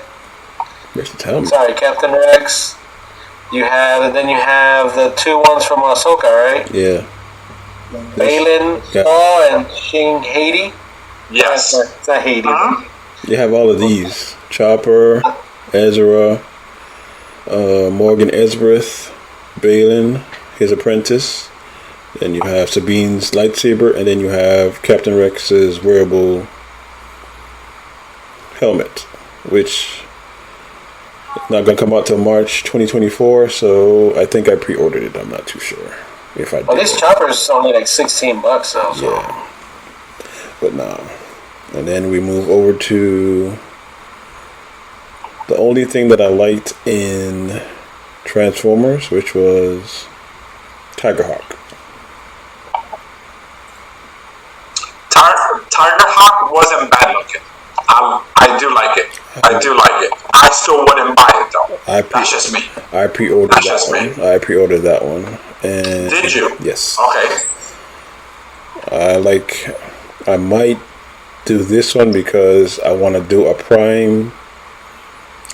Where's the helmet? Sorry, Captain Rex. You have the two ones from Ahsoka, right? Yeah. Balin, Yeah. Saw, and Shin Hati. Yes. It's not Hati. Mhm. You have all of these: Chopper, Ezra, Morgan Elsbeth, Balin, his apprentice. Then you have Sabine's lightsaber, and then you have Captain Rex's wearable helmet, which is not going to come out till March 2024. So I think I pre-ordered it. I'm not too sure if I did. Well, these choppers only like $16 though. So. Yeah, but nah. And then we move over to the only thing that I liked in Transformers, which was Tigerhawk. Tigerhawk wasn't bad looking. I do like it. I still wouldn't buy it though. That's just me. I pre-ordered That's that just one. me. I pre-ordered that one. And Did you? Yes. Okay. I might do this one because I want to do a Prime.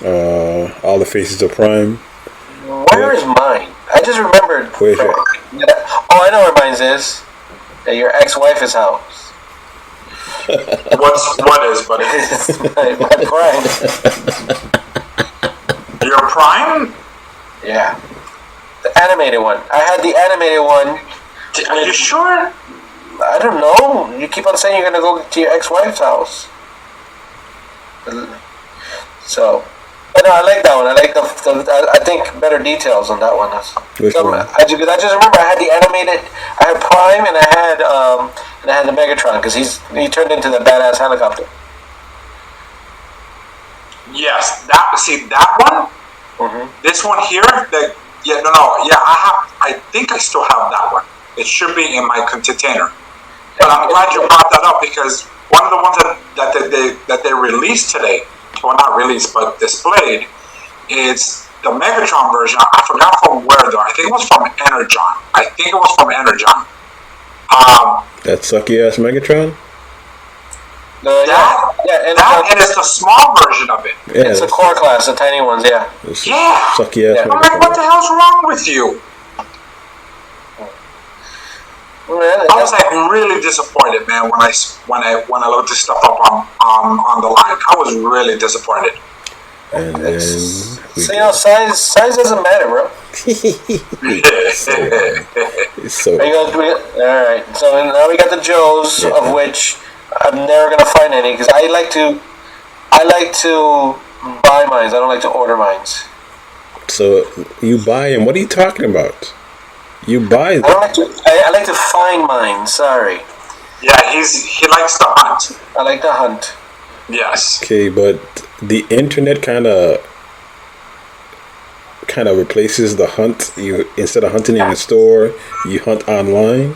All the Faces of Prime. Where is mine? I just remembered. Where's your- Oh, I know where mine is. At your ex-wife's house. What is, buddy? my Prime. Your Prime? Yeah. The animated one. I had the animated one. Are you sure? I don't know. You keep on saying you're going to go to your ex-wife's house. So, but no, I like that one. I like I think better details on that one. Which one? I just remember I had the animated. I had Prime and I had the Megatron because he turned into the badass helicopter. Yes. That one. Mm-hmm. This one here. I think I still have that one. It should be in my container. But I'm glad you brought that up because one of the ones that they released today, well, not released but displayed, is the Megatron version. I forgot from where though. I think it was from Energon. That sucky ass Megatron. And it's the small version of it. Yeah, It's the core class, the tiny ones. Yeah. Yeah. Sucky ass Yeah. I'm like, what Megatron. the hell's wrong with you? I was like really disappointed, man, when I looked this stuff up on the line. I was really disappointed. And then we So size doesn't matter, bro. it's so All right. So now we got the Joes, Yeah. of which I'm never gonna find any because I like to buy mines. I don't like to order mines. So you buy him. What are you talking about? You buy I them. don't like to. I like to find mines. Sorry. Yeah, he likes to hunt. I like to hunt. Yes. Okay, but the internet kind of replaces the hunt. You instead of hunting in the store, you hunt online.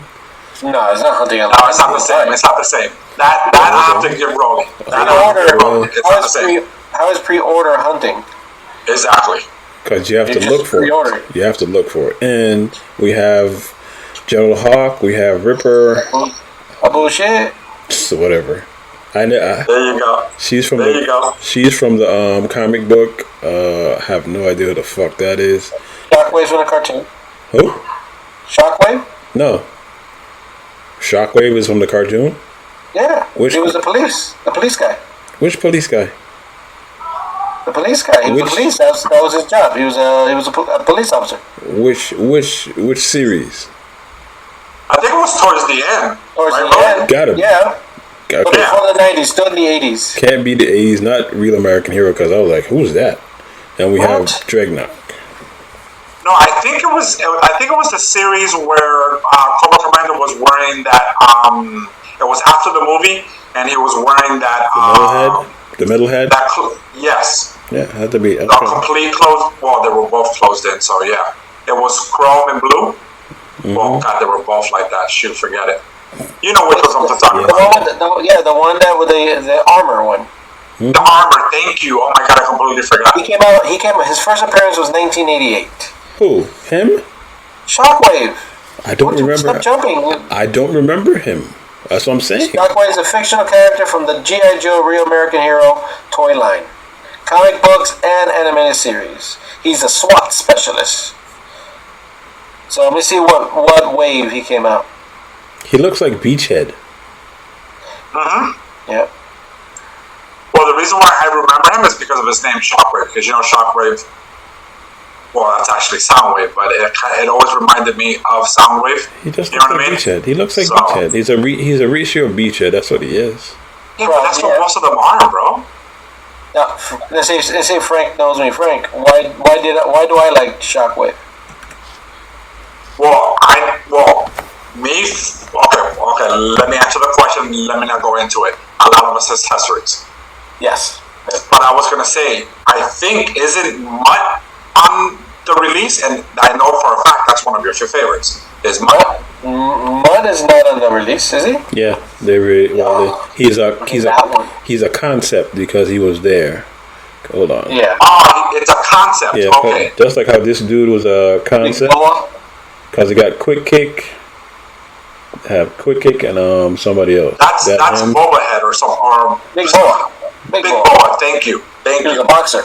No, it's not hunting. No, it's not the same. It's not the same. That I have to give Rolly. That I have to give Rolly. It's not the same. How is pre-order hunting? Exactly. Because you have You to just look for pre-order it. You have to look for it. And we have General Hawk. We have Ripper. A bullshit. So whatever. I know. There you go. She's from There you go. She's from the comic book. Have no idea what the fuck that is. Shockwave's from the cartoon. Who? Shockwave? No. Shockwave is from the cartoon. Yeah. Which- He was the police guy. Which police guy? The police guy. He was Which- the police. That was his job. He was a police officer. Which series? I think it was towards the end. Towards right, the Roland? end. Got him. Yeah. But Okay. before the 90s, still in the 80s. Can't be the 80s. Not Real American Hero. Because I was like, who's that? And we have What? Dreadnought. No, I think it was the series where Cobra Commander was wearing that. It was after the movie, and he was wearing that. Metalhead. The Metalhead. Yes, Yeah, had to be. the complete closed. Well, they were both closed in, so yeah, it was chrome and blue. Oh God, they were both like that. Shoot, forget it. You know which ones I'm talking The about. one, the one that with the armor one. The armor. Thank you. Oh my God, I completely forgot. He came out. His first appearance was 1988. Who? Him? Shockwave. I don't remember. Stop jumping. I don't remember him. That's what I'm saying. Shockwave is a fictional character from the G.I. Joe Real American Hero toy line, comic books, and animated series. He's a SWAT specialist. So let me see what wave he came out. He looks like Beachhead. Yeah. Well, the reason why I remember him is because of his name, Shockwave. Because you know, Shockwave. Well, that's actually Soundwave, but it always reminded me of Soundwave. He just You looks know what like I mean? Beachhead. He looks like So- Beachhead. He's a ratio of Beachhead. That's what he is. Yeah, but that's what Yeah. most of them are, bro. Now, let's say Frank knows me. Frank, why do I like Shockwave? Okay. Let me answer the question. Let me not go into it. A lot of us accessories. Yes. But I was gonna say, I think isn't Mutt on the release, and I know for a fact that's one of your favorites. Is Mutt? Mud is not on the release, is he? Yeah, they really. Well, he's a that one. he's a concept because he was there. Hold on. Yeah. Oh, it's a concept. Yeah, Okay. just like how this dude was a Big concept Boa. because he got Quick Kick. Have Quick Kick and somebody else. That's him. Boba Head or something. Or Big Boa. Big Boa. Boa. Thank you. He was a boxer.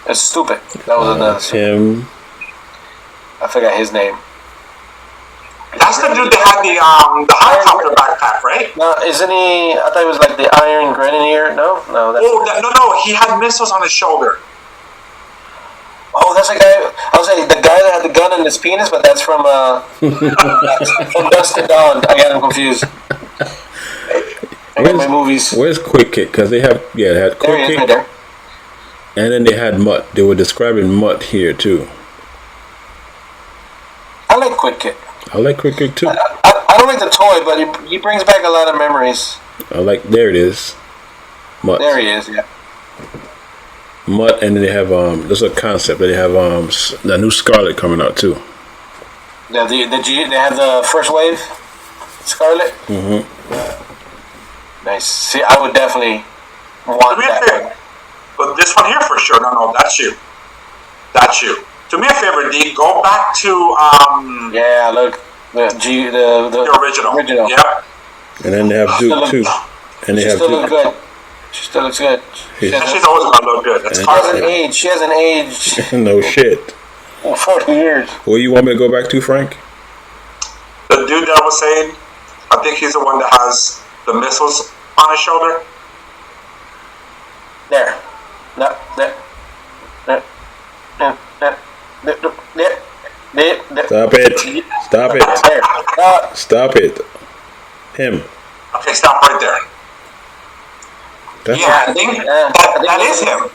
It's stupid. That was another. Him. I forgot his name. That's the dude that had the helicopter backpack, right? No, isn't he? I thought he was like the Iron Grenadier. No. That's, No. He had missiles on his shoulder. that's a guy. I was saying the guy that had the gun in his penis, but that's from from Dusk to Dawn. I got him confused. I got my movies. Where's Quick Kick? Because they had There he Quick is, Kick, right there. and then they had Mutt. They were describing Mutt here too. I like Quick Kick. I like Quick Kick too. I don't like the toy, but he brings back a lot of memories. I like. There it is. Mutt. There he is. Yeah. Mutt, and then they have there's a concept that they have the new Scarlet coming out too. They have they have the first wave, Scarlet. Nice. See, I would definitely want Do me a that favor. one. But this one here for sure. No, that's you. That's you. Do me a favor, D. Go back to Yeah, look, the the original. Yep. And then they have Duke too. And they She have still looks Duke. good. She still looks good. She And she's hasn't, always gonna look good. That's she fine. hasn't aged. She hasn't aged No shit. in 40 years. What you want me to go back to, Frank? The dude that I was saying, I think he's the one that has the missiles on his shoulder. There. No, there. There. There. There. There. There. Stop it. Stop it. There. Stop it. Him. Okay, stop right there. That's Yeah, I think that is him.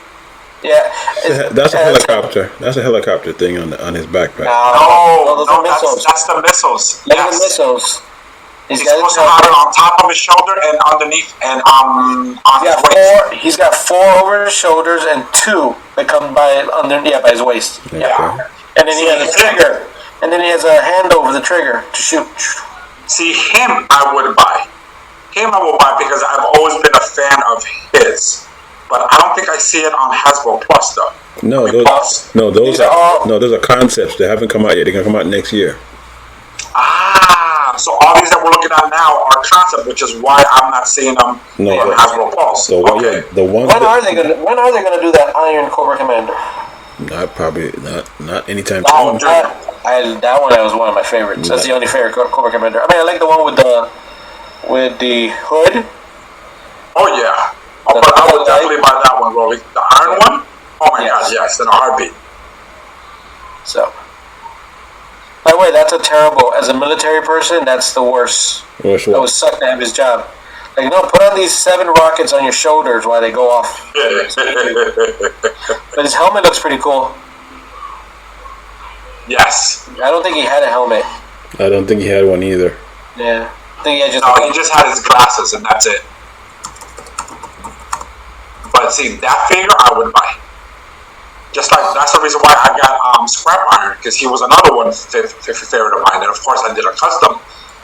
Yeah. that's a helicopter. That's a helicopter thing on his backpack. No, those are No, missiles. that's the missiles. Look at Yes. the missiles. He's supposed to have it on top of his shoulder and underneath and on his waist. He's got 4 over his shoulders and 2 that come by by his waist. Okay. Yeah. And then he has a trigger. And then he has a hand over the trigger to shoot. See, him I would buy. Him I will buy because I've always been a fan of his. but I don't think I see it on Hasbro Plus though. No, I mean, Plus. those These are all- those are concepts. They haven't come out yet. They're gonna come out next year. So all these that we're looking at now are concept, which is why I'm not seeing them No, on but- Hasbro Plus. The one, Okay. the ones When that- are they gonna do that Iron Cobra Commander? not anytime That soon. one, that one was one of my favorites. That's the only favorite Cobra Commander. I mean, I like the one with the hood. Oh yeah. Oh, but I would definitely buy that one, Rolly. The iron one? Oh my Yes. god, yes, in a heartbeat. So, by the way, that's a terrible. As a military person, that's the worst. Which That one? would suck to have his job. Like, no, put on these 7 rockets on your shoulders while they go off. But his helmet looks pretty cool. Yes. I don't think he had a helmet. I don't think he had one either. Yeah, I think he had just. No, he just had his glasses and that's it. But see, that figure I would buy. Just like that's the reason why I got Scrap Iron, because he was another one favorite of mine, and of course I did a custom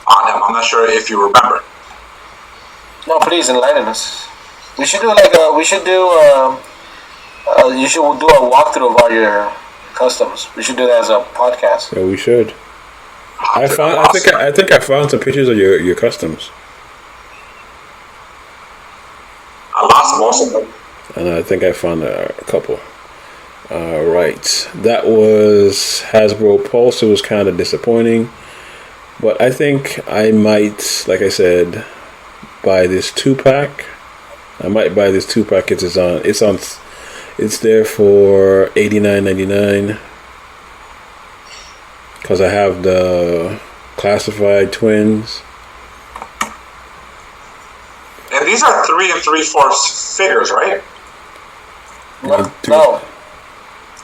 on him. I'm not sure if you remember. No, please enlighten us. We should do you should do a walkthrough of all your customs. We should do that as a podcast. Yeah, we should. I think I found some pictures of your customs, I lost most of them. and I think I found a couple. All right, that was Hasbro Pulse. It was kind of disappointing, but I think I might, like I said, buy this 2-pack. I might buy this 2-pack. It's there for $89.99 because I have the classified twins. And these are 3 3/4 figures, right? No,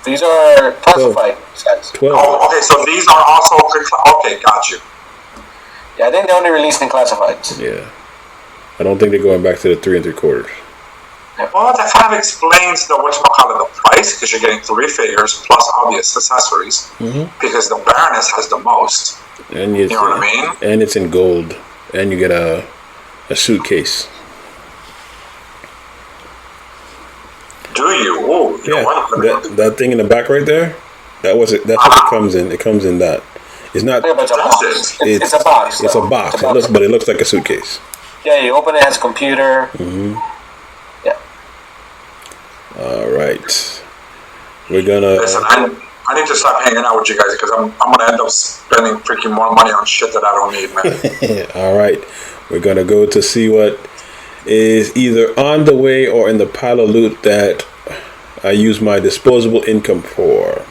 these are classified sets. 12. Oh, okay. So these are also okay. Got you. Yeah, I think they only released in classifieds. Yeah, I don't think they're going back to the 3 3/4. Well, that kind of explains the the price, because you're getting 3 figures plus obvious accessories. Because the Baroness has the most. And You know what I mean? And it's in gold, and you get a suitcase. Do you? Ooh, you know Yeah, what? that thing in the back right there. That's what it comes in. It comes in that. It's not. Yeah, but it's a box. Does It's a box. It's a though. box. It's a box. But it looks like a suitcase. Yeah, you open it, it has a computer. Yeah. All right. We're gonna. Listen, I need to stop hanging out with you guys, because I'm gonna end up spending freaking more money on shit that I don't need, man. All right. We're gonna go to see what is either on the way or in the pile of loot that I use my disposable income for.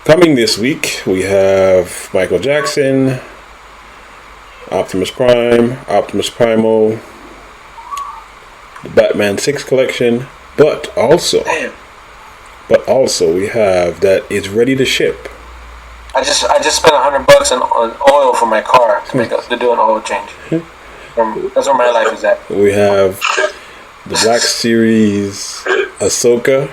Coming this week, we have Michael Jackson, Optimus Prime, Optimus Primal, the Batman 6 collection, but also we have that it's ready to ship. I just spent $100 on oil for my car to do an oil change. That's where my life is at. We have the Black Series Ahsoka.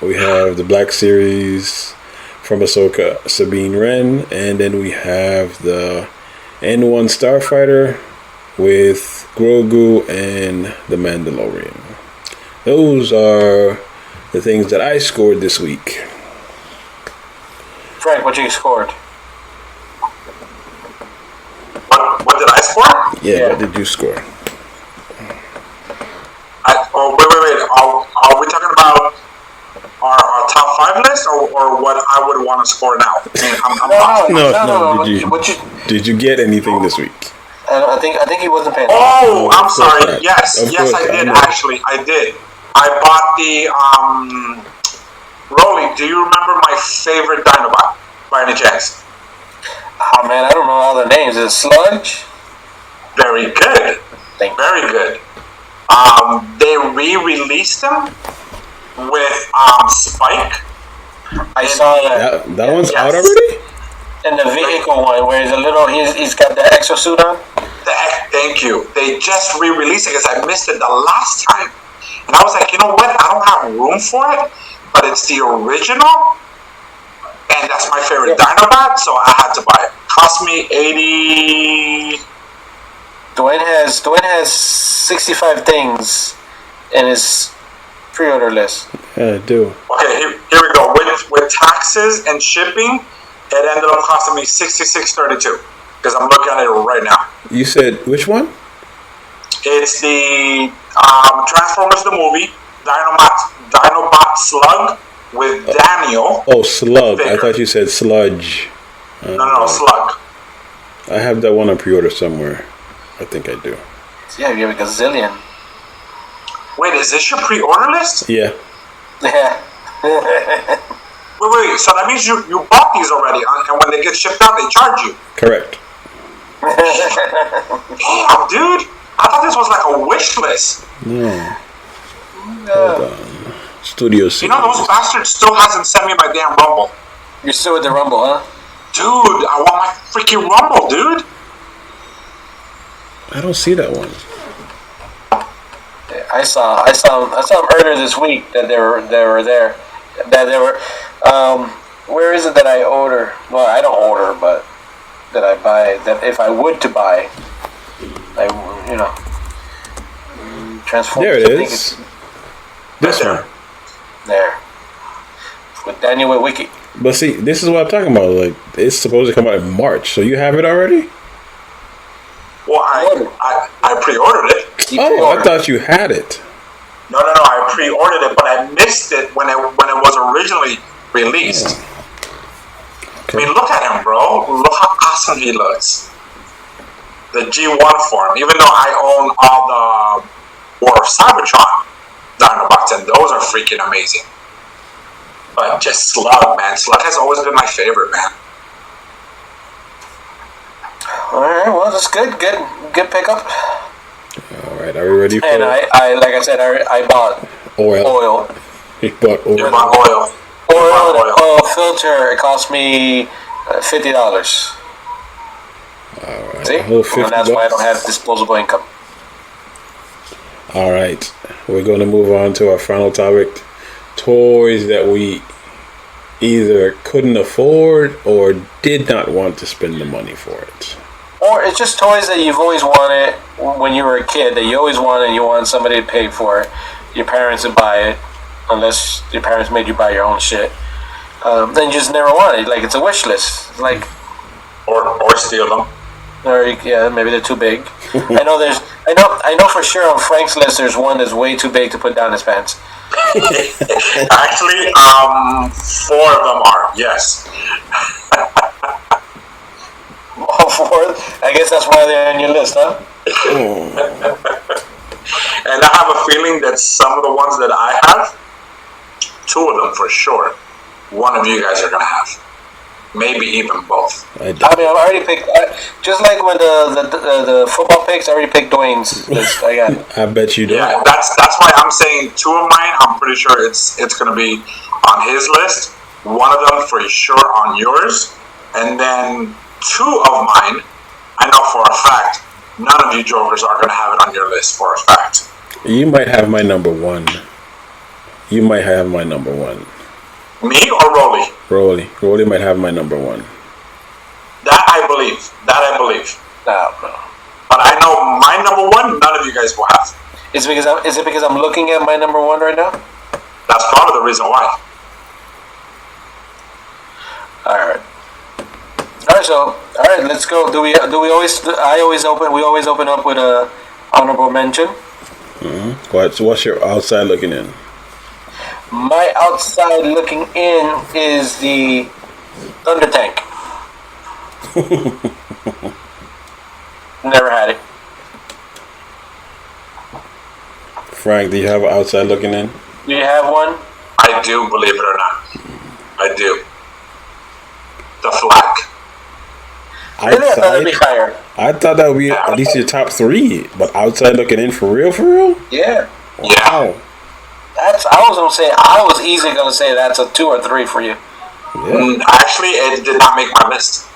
We have the Black Series from Ahsoka Sabine Wren, and then we have the N1 Starfighter with Grogu and the Mandalorian. Those are the things that I scored this week. Frank, what you scored? What did I score? Yeah, what did you score? Wait. Are we talking about our top 5 list, or what I would want to score now? I mean, No. Did you get anything this week? I think he wasn't paying. Oh, I'm Of course sorry. not. Yes, Of yes, course, I I did know. actually. I did. I bought the Rolly, do you remember my favorite Dinobot by any chance? Oh man, I don't know all their names. Is it Sludge? Very good. Thank you. Very good. They re-released them with Spike. I saw that. That one's Yes. out already? In the vehicle one, where he's a little, he's got the exosuit on. Thank you. They just re-released it because I missed it the last time. And I was like, you know what? I don't have room for it, but it's the original. And that's my favorite Dinobot, so I had to buy it. Cost me $80. Dwayne has 65 things in his pre-order list? Yeah, I do. Okay, here we go. With taxes and shipping, it ended up costing me $66.32 because I'm looking at it right now. You said which one? It's the Transformers the movie, Dinobot Slug with Daniel. Oh, Slug. I Figure. thought you said Sludge. No, Slug. I have that one on pre-order somewhere. I think I do. Yeah, you have a gazillion. Wait, is this your pre-order list? Yeah. Yeah. Wait. So that means you bought these already, and when they get shipped out, they charge you. Correct. Damn, dude. I thought this was like a wish list. No. Hold on. Studio C. You know, those bastards still hasn't sent me my damn Rumble. You're still with the Rumble, huh? Dude, I want my freaking Rumble, dude. I don't see that one. I saw them earlier this week that they were there. That they were. Where is it that I order? Well, I don't order, but that I buy. That if I would to buy, Transformers. There it is. This Right one. There. With Daniel Witwicky. But see, this is what I'm talking about. Like, it's supposed to come out in March, so you have it already? Well, I pre-ordered it. Oh, I thought you had it. No, I pre-ordered it, but I missed it when it was originally released. I mean, look at him, bro. Look how awesome he looks. The G1 form, even though I own all the War of Cybertron Dinobots, and those are freaking amazing. But just Slug, man. Slug has always been my favorite, man. All right. Well, that's good. Good pickup. All right, are we ready for And I like I said, I bought oil. You bought oil. You bought oil. Oil filter. It cost me $50. All right. See, Whole 50 and that's why I don't bucks. have disposable income. All right, we're going to move on to our final topic: toys that we either couldn't afford or did not want to spend the money for it. Or it's just toys that you've always wanted when you were a kid, that you always wanted and you want somebody to pay for it. Your parents would buy it, unless your parents made you buy your own shit. Then you just never wanted it. Like, it's a wish list. Like, Or steal them. or yeah, maybe they're too big. I know for sure on Frank's list there's one that's way too big to put down his pants. Actually, 4 of them are, yes. All four. I guess that's why they're on your list, huh? And I have a feeling that some of the ones that I have, 2 of them for sure, one of you guys are going to have. Maybe even both. I I mean, I've already picked. Just like with the football picks, I already picked Dwayne's list. I got it. I bet you don't. Yeah, that's why I'm saying 2 of mine, I'm pretty sure it's going to be on his list. One of them for sure on yours. And then 2 of mine, I know for a fact, none of you jokers are going to have it on your list for a fact. You might have my number 1. You might have my number 1. Me or Rolly? Rolly might have my number 1. That I believe. No. But I know my number 1, none of you guys will have. Is it because I'm looking at my number 1 right now? That's part of the reason why. All right. So let's go. We always open up with a honorable mention. What's your outside looking in? My outside looking in is the Thunder Tank. Never had it. Frank, do you have an outside looking in? Do you have one? I do, believe it or not. I do. The Flak. Really? I thought it'd be higher. I thought that would be at least your top 3, but outside looking in for real? Yeah. Yeah. Wow. I was easily gonna say that's a 2 or 3 for you. Yeah. Actually, it did not make my list.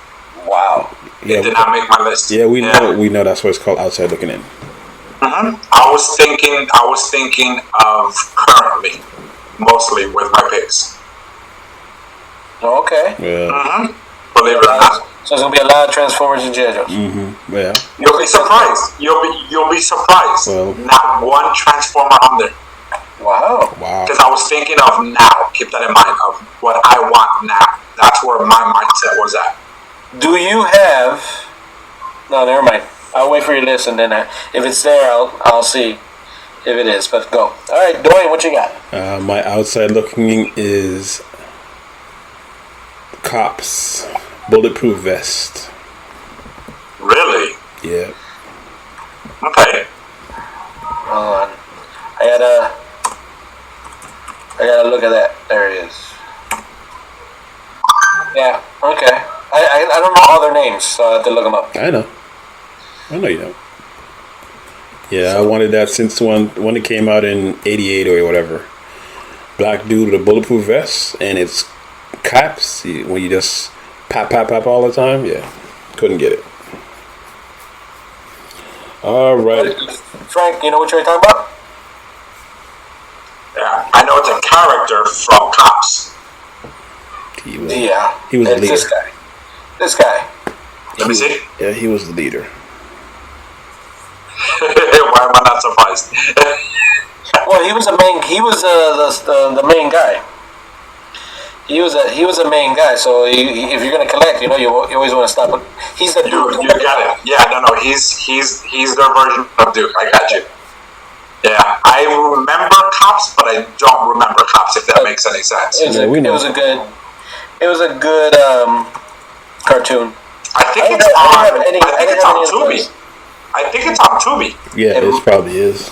Wow. It did not make my list. Yeah, we know that's what it's called, outside looking in. I was thinking of currently, mostly with my picks. Okay. Yeah. Believe it or not. So there's gonna be a lot of Transformers and G.I. Joes. Yeah. You'll be surprised. You'll be surprised. Well- Not one Transformer on there. Wow. Wow. Because I was thinking of now. Keep that in mind of what I want now. That's where my mindset was at. Do you have? No, never mind. I'll wait for your list, and then if it's there, I'll see if it is. But go. All right, Dwayne, what you got? My outside looking is Cops bulletproof vest. Really? Yeah. Okay. Hold on. I gotta look at that. There it is. Yeah. Okay. I don't know all their names, so I have to look them up. I know you don't. Yeah, I wanted that since when it came out in '88 or whatever. Black dude with a bulletproof vest, and it's Cops. When you just pop all the time. Yeah, couldn't get it. All right. Frank, you know what you're talking about? Yeah, I know it's a character from Cops. He was Yeah. the leader. This guy. Let me see. Yeah, he was the leader. Why am I not surprised? Well, he was the main guy. He was a main guy. So if you're gonna collect, you always want to stop. He's the dude. You got it. Yeah, no, he's their version of Duke. I got you. Yeah, I remember Cops, but I don't remember Cops. If that makes any sense. It was a good cartoon. I think I it's didn't on. have any- I think I it's didn't have on any Tubi. choice. I think it's on Tubi. Yeah, this probably is.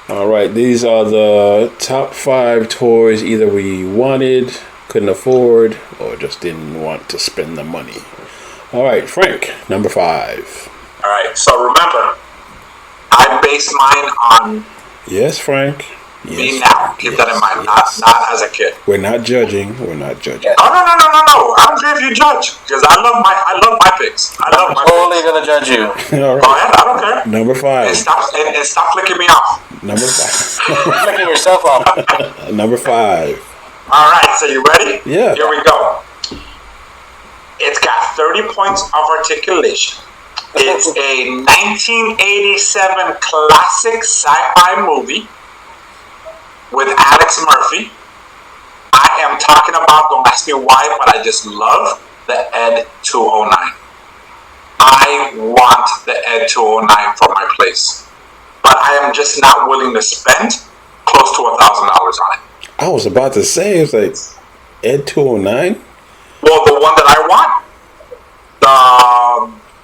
All right. These are the top 5 toys either we wanted, couldn't afford, or just didn't want to spend the money. All right, Frank, number 5. All right. So remember, I base mine on Yes, Frank. me now. Keep that in mind. Yes. Not as a kid. We're not judging. We're not judging. Yeah. Oh no! I don't care if you judge because I love my picks. I love my Totally picks. gonna judge you. All Go right. ahead. I don't care. Number And 5. stop flicking me off. Number 5. Flicking yourself off. Number 5. All right. So you ready? Yeah. Here we go. It's got 30 points of articulation. It's a 1987 classic sci-fi movie with Alex Murphy. I am talking about, don't ask me why, but I just love the Ed 209. I want the Ed 209 for my place. But I am just not willing to spend close to $1,000 on it. I was about to say, it's like Ed 209. Well, the one that I want,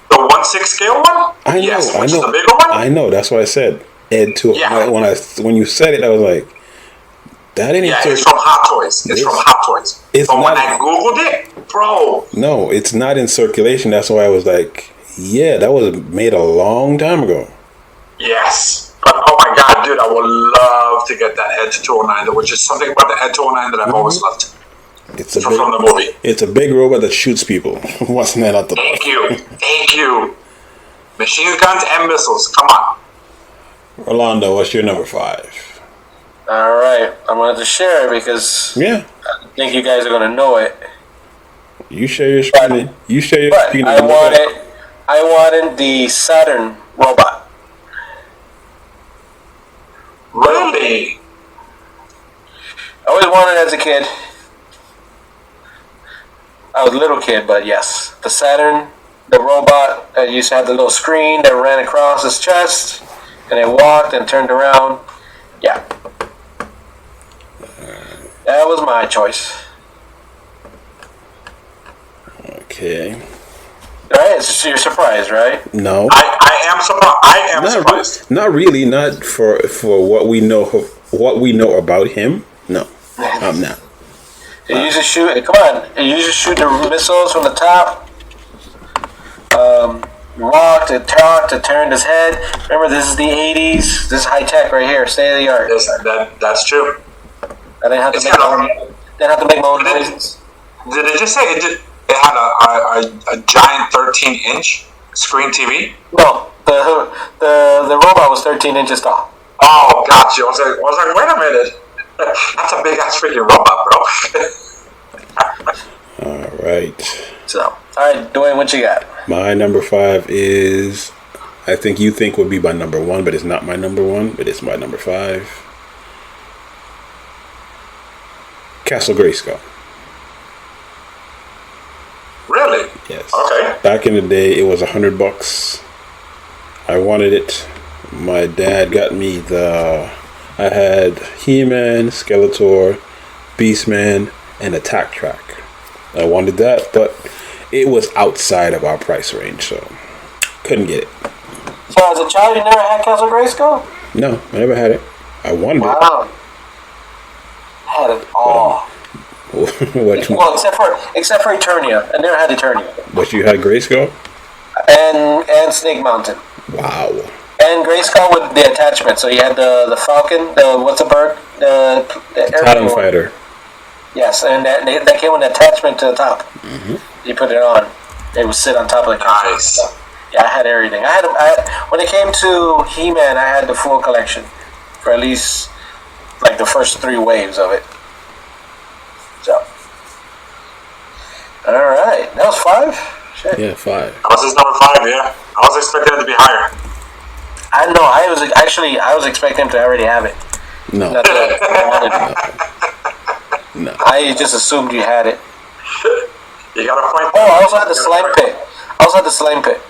the 1/6 scale one. I know. Yes, I which know. is the bigger one. I know. That's why I said Ed 209. Yeah. When you said it, I was like, that ain't Yeah, insert- it's from Hot Toys. It's from Hot Toys. it's But when not- I googled it, bro, No, it's not in circulation. That's why I was like, yeah, that was made a long time ago. yes. But oh my god, dude, I would love to get that Ed 209, which is something about the Ed 209 that I've always loved It's a from the big, movie. it's a big robot that shoots people. What's that out the Thank you. Machine guns and missiles. Come on. Orlando, what's your number 5? All right, I'm gonna have to share it because Yeah, I think you guys are gonna know it. you share your screen. You share your But screen. I wanted the Saturn robot. Really? I always wanted it as a kid. I was a little kid, but yes, the Saturn, the robot that used to have the little screen that ran across his chest, and it walked and turned around. Yeah, that was my choice. Okay. Right? So you're surprised, right? No. I am surprised. I am surprised. Not really. Not for what we know. What we know about him. No, I'm not. It used to shoot. Come on! It used to shoot the missiles from the top. Walked, it talked, it turned his head. Remember, this is the '80s. This is high tech right here, state of the art. That's true. I didn't have to It's make kind my of- own. Didn't have to make my own noises. Did it just say it had a giant 13-inch screen TV? No, the robot was 13 inches tall. Oh, gotcha. I was like, wait a minute. That's a big ass freaking robot, bro. All right. So, all right, Dwayne, what you got? My number 5 is I think you think would be my number 1, but it's not my number 1, but it's my number 5. Castle Grayskull. Really? Yes. Okay. Back in the day, it was $100. I wanted it. My dad got me I had He-Man, Skeletor, Beastman, and Attack Track. I wanted that, but it was outside of our price range, so couldn't get it. So as a child, you never had Castle Grayskull? No, I never had it. I wanted Wow. Had it all. it. Well, except for Eternia. I never had Eternia. But you had Grayskull? And Snake Mountain. Wow. And Grayskull with the attachment. So you had the Falcon, what's the bird? The Titan Fighter. Yes, and that came with an attachment to the top. Mm-hmm. You put it on. It would sit on top of the castle. Nice. So, yeah, I had everything. When it came to He-Man, I had the full collection for at least like the first 3 waves of it. So, all right, that was 5. Shit. Yeah, 5. That was his number 5. Yeah, I was expecting it to be higher. I know. I was expecting him to already have it. No. Not that I wanted it. No. I just assumed you had it. You got a point. Oh, I also had the slime pit.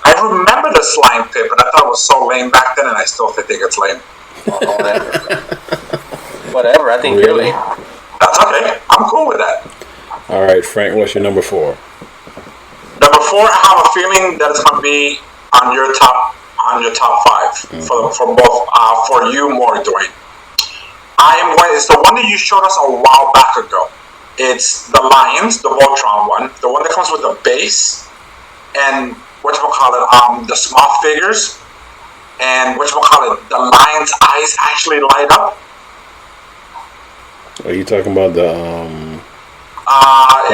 I remember the slime pit, but I thought it was so lame back then, and I still think it's lame. Whatever. I think Really? That's okay. I'm cool with that. All right, Frank, what's your number 4? Number 4, I have a feeling that it's going to be on your top 5 for both for you more, Dwayne. It's the one that you showed us a while back ago. It's the Lions, the Voltron one, the one that comes with the base and the small figures, and the Lion's eyes actually light up. Are you talking about the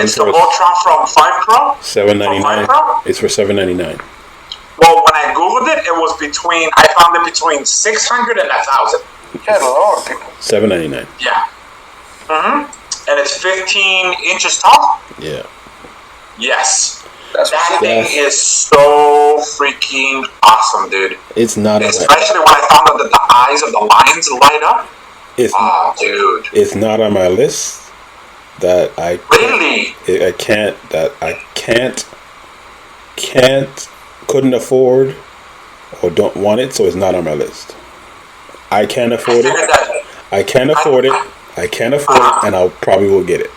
It's the Voltron from 5 Pro. $7.99? It's for $7.99. Well, when I googled it, I found it between 600 and 1,000. Good Lord, people. $7.99. Yeah. And it's 15 inches tall. Yeah. Yes. That thing is so freaking awesome, dude. It's not. Especially when I found out that the eyes of the lions light up. Dude. It's not on my list. That I really. Couldn't afford, or don't want it, so it's not on my list. I can't afford it. I can't afford it. I can't afford it, and I probably will get it.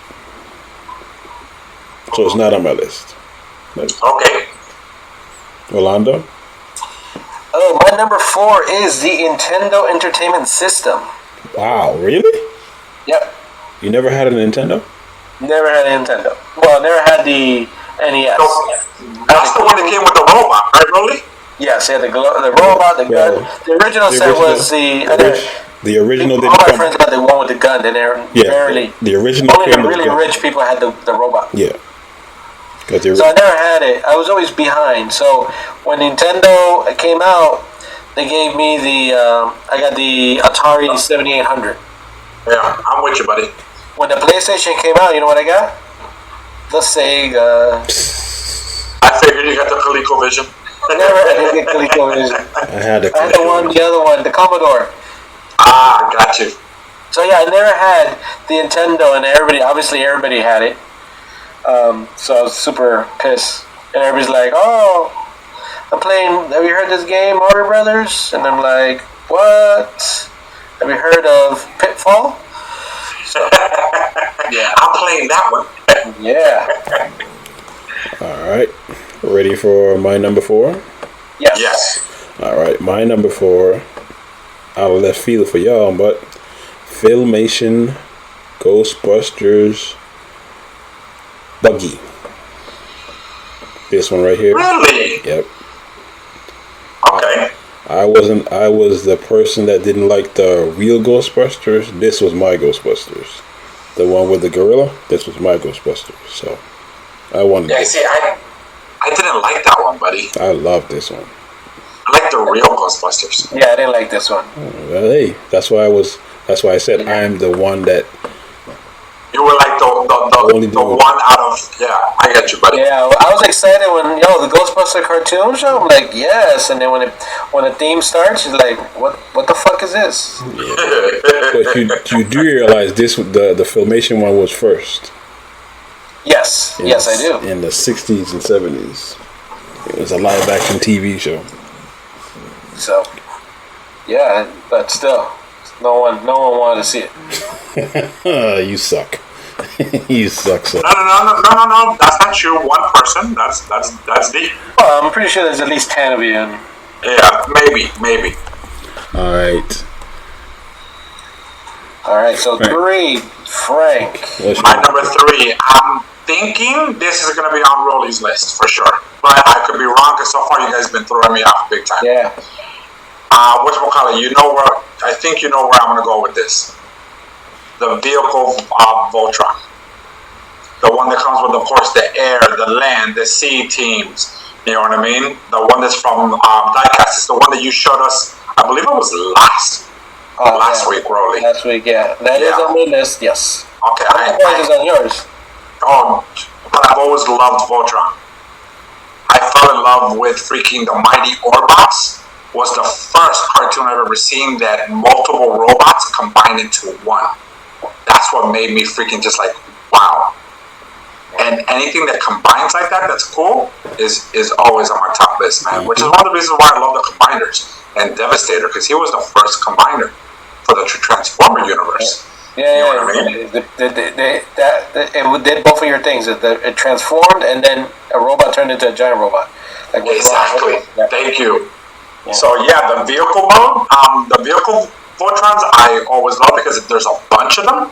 So it's not on my list. Okay. Rolando? Oh, my number 4 is the Nintendo Entertainment System. Wow, really? Yep. You never had a Nintendo? Never had a Nintendo. Well, never had the NES. That's the one that came with the robot, right, Rolly? Yes, yeah, the robot, the gun. The original set was the original didn't all my come. friends got the one with the gun, then they're barely. The original. Only the really rich people had the robot. Yeah. So I never had it. I was always behind. So when Nintendo came out, they gave me I got the Atari 7800. Yeah, I'm with you, buddy. When the PlayStation came out, you know what I got? The Sega. I figured you got the ColecoVision. I didn't get ColecoVision. I had the other one, the Commodore. Ah, got you. So yeah, I never had the Nintendo, and everybody had it. So I was super pissed, and everybody's like, "Oh, I'm playing. Have you heard this game, Mario Brothers?" And I'm like, "What? Have you heard of Pitfall?" So, yeah, I'm playing that one. Yeah. All right, ready for my number 4? Yes. Yes. All right, my number 4. Out of left field for y'all, but Filmation Ghostbusters Buggy. This one right here. Really? Yep. Okay. I was the person that didn't like the real Ghostbusters. This was my Ghostbusters. The one with the gorilla, this was my Ghostbusters. So I wanted Yeah, this. see, I didn't like that one, buddy. I love this one. I like the real Ghostbusters. Yeah, I didn't like this one. Well, hey, that's why I said I'm the one that You were like like the one out of, yeah, I get you, buddy. Yeah, I was excited when the Ghostbuster cartoon show. I'm like, yes, and then when the theme starts, it's like, what the fuck is this? But you do realize the Filmation one was first. Yes, yes, I do. In the 60s and 70s. It was a live action TV show. So, yeah, but still, no one wanted to see it. You suck. You suck, so. No. That's not you. One person. That's deep. Well, I'm pretty sure there's at least 10 of you. Yeah, maybe. All right. So 3, Frank. My number 3. I'm thinking this is gonna be on Rolly's list for sure, but I could be wrong because so far you guys been throwing me off big time. Yeah. Whatchamacallit, I think you know where I'm gonna go with this. The vehicle Voltron. The one that comes with, of course, the air, the land, the sea teams. You know what I mean? The one that's from Diecast. It's the one that you showed us, I believe it was last week, Rolly. Last week, yeah. That is on my list, yes. Okay. What is on yours? Oh, but I've always loved Voltron. I fell in love with freaking the Mighty Orbots. Was the first cartoon I've ever seen that multiple robots combined into one. That's what made me freaking just like, wow. And anything that combines like that, that's cool, is always on my top list, man. Which is one of the reasons why I love the Combiners and Devastator, because he was the first combiner for the Transformer universe. Yeah, you know what I mean? It did both of your things. It transformed, and then a robot turned into a giant robot. Like exactly. Yeah. Thank you. Yeah. So yeah, the vehicle mode, the vehicle Voltrons, I always love because there's a bunch of them.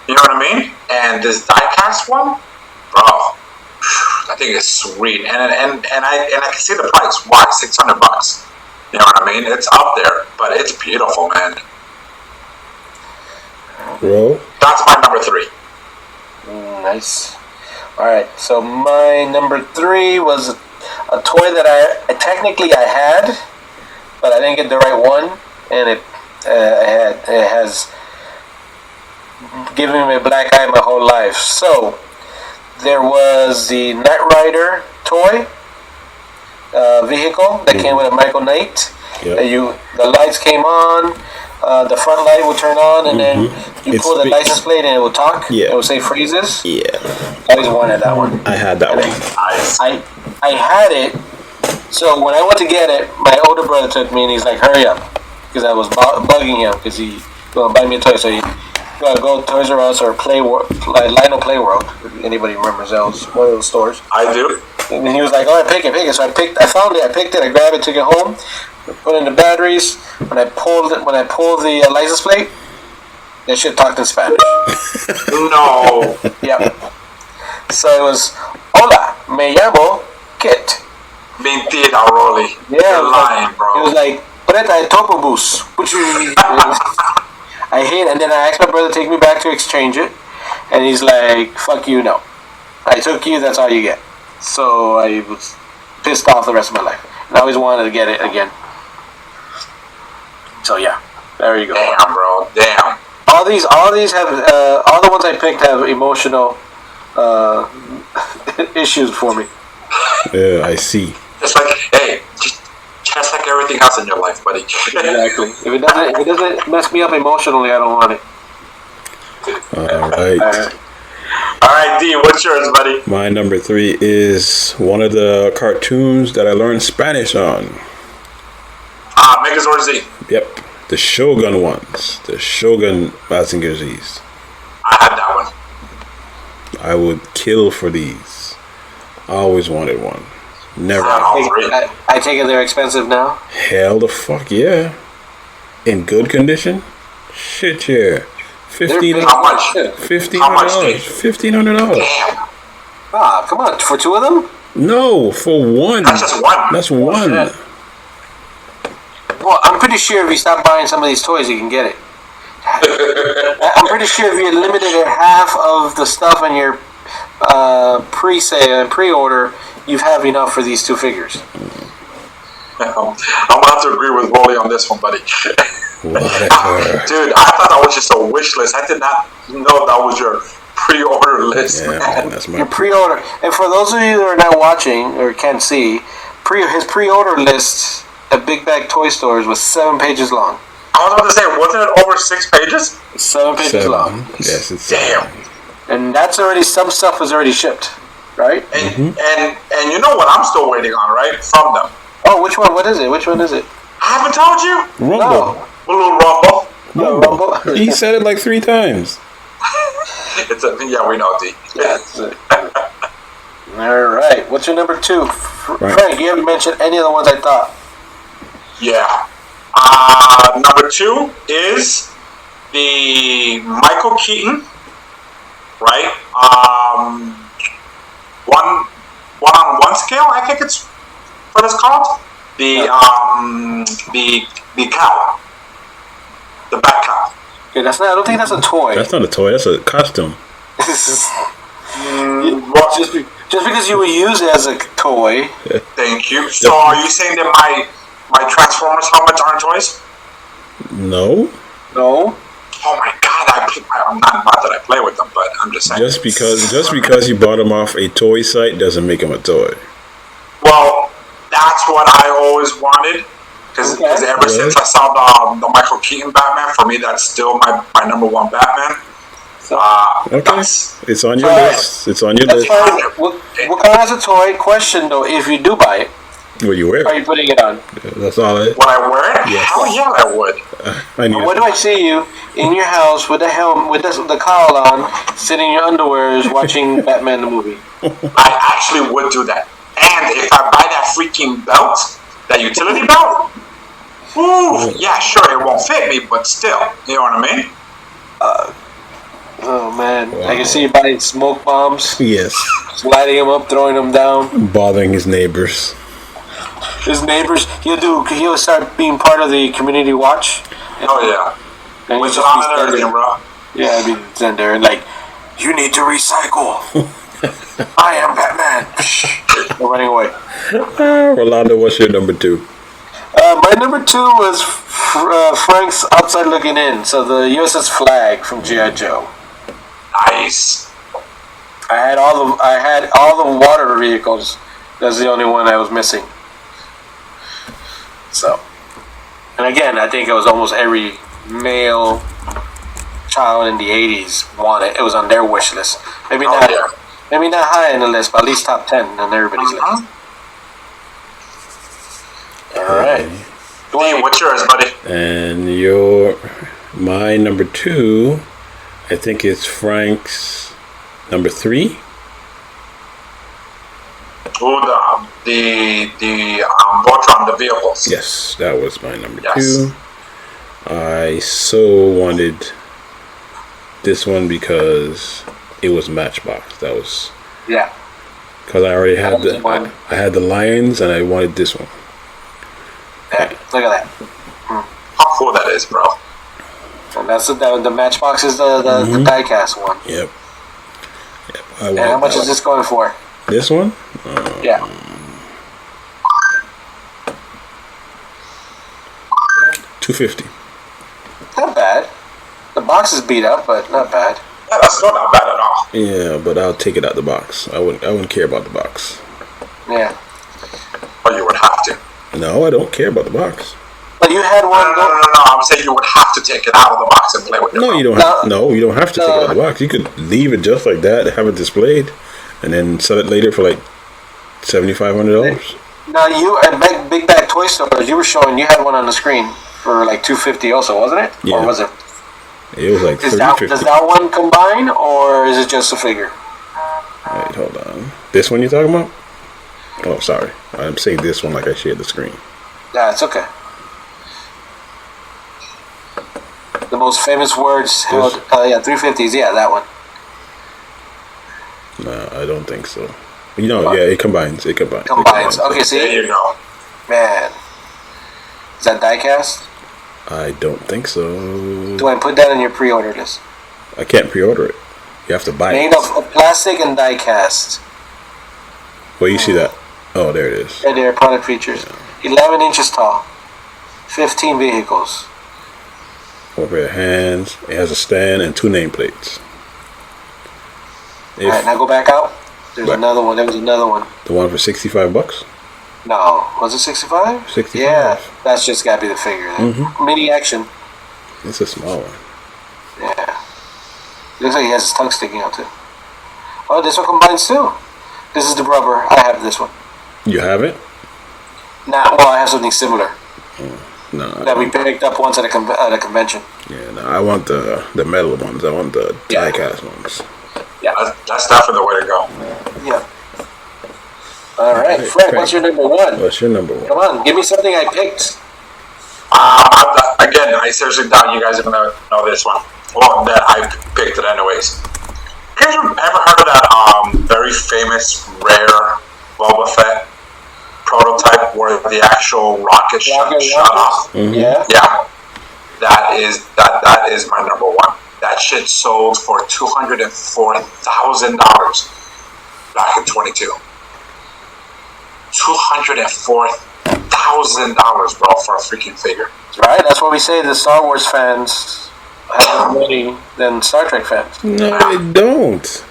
You know what I mean? And this diecast one, bro, I think it's sweet. And I can see the price. Why? $600. You know what I mean? It's up there, but it's beautiful, man. Bro, that's my number 3. Nice. All right. So my number 3 was a toy that I technically had, but I didn't get the right one, and it has given me a black eye my whole life. So there was the Knight Rider toy vehicle that came with a Michael Knight. Yep. The lights came on, the front light would turn on, and then you pull the license plate and it would talk. Yeah. It would say phrases. Yeah. I always wanted that one. I had that one. I had it. So when I went to get it, my older brother took me and he's like, "Hurry up," because I was bugging him because he gonna buy me a toy. So he gotta go to Toys R Us or Lionel Playworld. If anybody remembers those, one of those stores. I do. And he was like, "Oh, pick it." So I found it. I picked it. I grabbed it, took it home, put in the batteries. When I pulled the license plate, that shit talked in Spanish. No. Yep. So it was, "Hola, me llamo Kit." Mentira, Rolly. Yeah, you're lying, bro. It was like, "Preta el Topobus." I hate it. And then I asked my brother to take me back to exchange it. And he's like, "Fuck you, no. I took you, that's all you get." So I was pissed off the rest of my life. And I always wanted to get it again. So yeah, there you go. Damn, bro. Damn. All these have, all the ones I picked have emotional issues for me. Yeah, I see. It's like, hey, just like everything else in your life, buddy. Exactly. If it doesn't mess me up emotionally, I don't want it. All right. All right, D, what's yours, buddy? My number 3 is one of the cartoons that I learned Spanish on. Megazord Z. Yep, the Shogun ones. The Shogun Mazinger Z's. I had that one. I would kill for these. I always wanted one. Never. I take it they're expensive now? Hell the fuck yeah. In good condition? Shit yeah. $1,500. How much? $1,500. $1,500. Damn. Ah, come on, for 2 of them? No, for one. That's just one. That's one. Well, I'm pretty sure if you stop buying some of these toys, you can get it. I'm pretty sure if you limited at half of the stuff in your pre-sale and pre-order, you have enough for these 2 figures. I'm gonna have to agree with Rolly on this one, buddy. Whatever. Dude, I thought that was just a wish list. I did not know that was your pre-order list, Yeah, man. man, that's my Your pre-order, and for those of you that are not watching or can't see, his pre-order list at Big Bag Toy Stores was 7 pages long. I was about to say, wasn't it over 6 pages? 7 pages 7. long. Yes, it's Damn. And that's already, some stuff was already shipped, right? And and you know what I'm still waiting on, right? From them. Oh, which one? What is it? Which one is it? I haven't told you. Rumble. Blue Rumble. No, Rumble. He said it like 3 times. Yeah, we know, D. That's it. All right. What's your number 2? Right. Frank, you haven't mentioned any of the ones I thought. Yeah. Number 2 is the Michael Keaton, right? One scale, I think it's what it's called. The cow, the bat cow. Okay, that's not. I don't think that's a toy. That's not a toy. That's a costume. Just because you would use it as a toy. Thank you. So, are you saying that my Transformers helmets aren't toys? No. No. Oh my God! I'm not that I play with them, but I'm just saying. Just because you bought them off a toy site doesn't make them a toy. Well, that's what I always wanted. Because ever since I saw the Michael Keaton Batman, for me, that's still my number 1 Batman. Okay. It's on your list. It's on your That's list. fine. We'll count as a toy. Question though, if you do buy it, What you wear? are you putting it on? That's all it. Would I wear it? Yes. Hell yeah, I would. I need When do I see you in your house with the helmet, with the cowl on, sitting in your underwears, watching Batman the movie? I actually would do that. And if I buy that freaking belt, that utility belt, yeah, sure, it won't fit me, but still, you know what I mean? Oh man, I can see you buying smoke bombs, Yes. just lighting them up, throwing them down. Bothering his neighbors. His neighbors, he'll start being part of the community watch. Oh yeah. And Which he'll is just be on standing- everything, bro. Yeah, I mean, stand there and like, you need to recycle. I am Batman. They're running away. Rolando, what's your number 2? My number 2 was Frank's Outside Looking In. So the USS Flag from G.I. Joe. Nice. I had all the water vehicles. That's the only one I was missing. So, and again, I think it was almost every male child in the 80s wanted. It was on their wish list. Maybe not. yeah. Maybe not high on the list, but at least top 10 on everybody's list. All right. Hey, what's yours, buddy? And my number 2, I think it's Frank's number 3. Oh, the Voltron, the vehicles. Yes, that was my number Yes. 2. I so wanted this one because it was Matchbox. That was Yeah. because I already had That was one. I had the Lions and I wanted this one. Yeah. Look at that. How cool that is, bro. And that's the Matchbox is the diecast one. Yep. I And how much is this going for? This one? Yeah. $250. Not bad. The box is beat up, but not bad. Yeah, that's still not bad at all. Yeah, but I'll take it out the box. I wouldn't care about the box. Yeah. But you would have to. No, I don't care about the box. But you had No, one. I'm saying you would have to take it out of the box and play with it. No, you don't have. No, you don't have to take it out of the box. You could leave it just like that, have it displayed, and then sell it later for like $7,500. Now you at Big Bag Toy Stores, you were showing you had one on the screen for like $250 also, wasn't it? Yeah. Or was it? It was like Does $350. that one combine, or is it just a figure? Wait, hold on. This one you talking about? Oh, sorry. I'm saying this one like I shared the screen. Yeah, it's okay. The most famous words held. Yeah, 350s. Yeah, that one. No, I don't think so. You know, yeah, it combines. It combines. It Combines. Okay, There see, you go. man. Is that diecast? I don't think so. Do I put that in your pre-order list? I can't pre-order it. You have to buy Made it. of plastic and diecast. Where you see that? Oh, there it is. Right there, product features. 11 inches tall. 15 vehicles. 4 pair of hands. It has a stand and 2 nameplates. All right, now go back out. There's Right. another one. There was another one. The one for $65. No, was it 65? 65. Yeah, that's just gotta be the figure. Then. Mini action. It's a small one. Yeah. Looks like he has his tongue sticking out too. Oh, this one combines too. This is the rubber. I have this one. You have it? Well, I have something similar No. that we picked up once at a convention. Yeah, no. I want the metal ones. I want the Yeah. die-cast ones. Yeah. That's definitely the way to go. Yeah. All right, Alright, Frank, Frank. what's your number one? What's your number one? Come on, give me something I picked. Again, I seriously doubt you guys are gonna know this one. Well, that I picked it anyways. You guys ever heard of that very famous rare Boba Fett prototype where the actual rocket shot off? Yeah. Yeah, that is my number one. That shit sold for $204,000 back in 22. $204,000, bro, for a freaking figure. Right, that's what we say. The Star Wars fans have more money than Star Trek fans. No, they don't.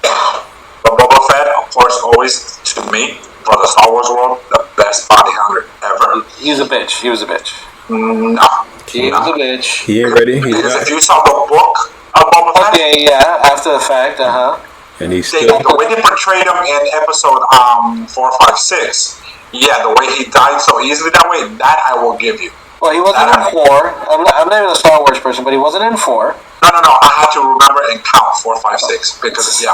But Boba Fett, of course, always to me, for the Star Wars world, the best bounty hunter ever. He was a bitch. He was a bitch. No. He was a bitch. He ain't ready. He's Because not. if you saw the book of Boba Fett, Okay, yeah, after the fact, And he's the still. way they portrayed him in episode 4, 5, 6, yeah, the way he died so easily that way, that I will give you. Well, he wasn't in 4. I'm not even a Star Wars person, but he wasn't in 4. No, I have to remember and count 4, 5, 6 because I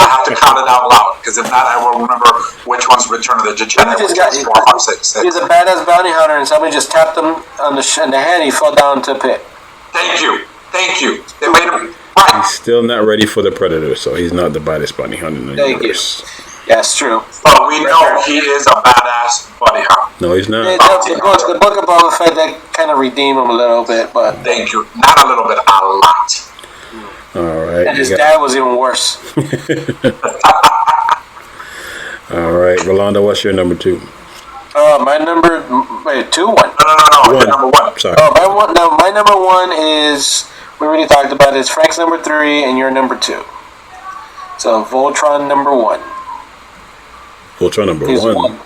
have to count it out loud because if not, I will remember which one's Return of the Jedi, which one's 4, 5, 6. He was a badass bounty hunter, and somebody just tapped him on the in the head. He fell down into a pit. Thank you. They made him right. He's still not ready for the Predator, so he's not the baddest bounty hunter in the Thank you. universe. Yeah, it's true. But we know he is a badass buddy hunter. No, he's not. Yeah, the book of Boba Fett that kind of redeemed him a little bit, but Thank you. Not a little bit, a lot. All right. and his you got- dad was even worse. All right, Rolando, what's your number 2? My number 2 1. No. You're number one. Sorry. Oh, my number 1 is we already talked about it. It's Frank's number 3 and your number 2. So Voltron number 1. Voltron number He was 1.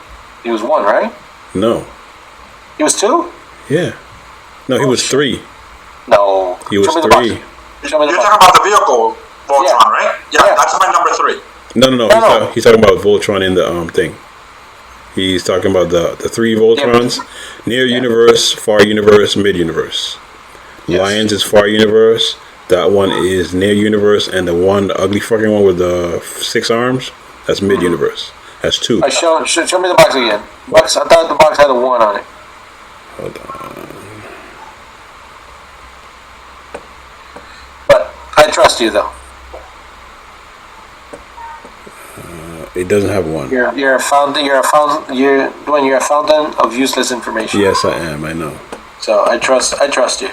He was 1, right? No. He was 2? Yeah. No, he was 3. No. He was Show me the 3. box. Show me the You're box. talking about the vehicle Voltron, Yeah. right? Yeah, Yeah. that's my number 3. No. No. He's talking about Voltron in the thing. He's talking about the 3 Voltrons. Near universe, far universe, mid universe. Yes. Lions is far universe. That one is near universe, and the ugly fucking one with the 6 arms, that's mid universe. That's 2. Show me the box again. I thought the box had a 1 on it. Hold on. But I trust you, though. It doesn't have 1. You're a fountain. You're a fountain of useless information. Yes, I am. I know. So I trust you.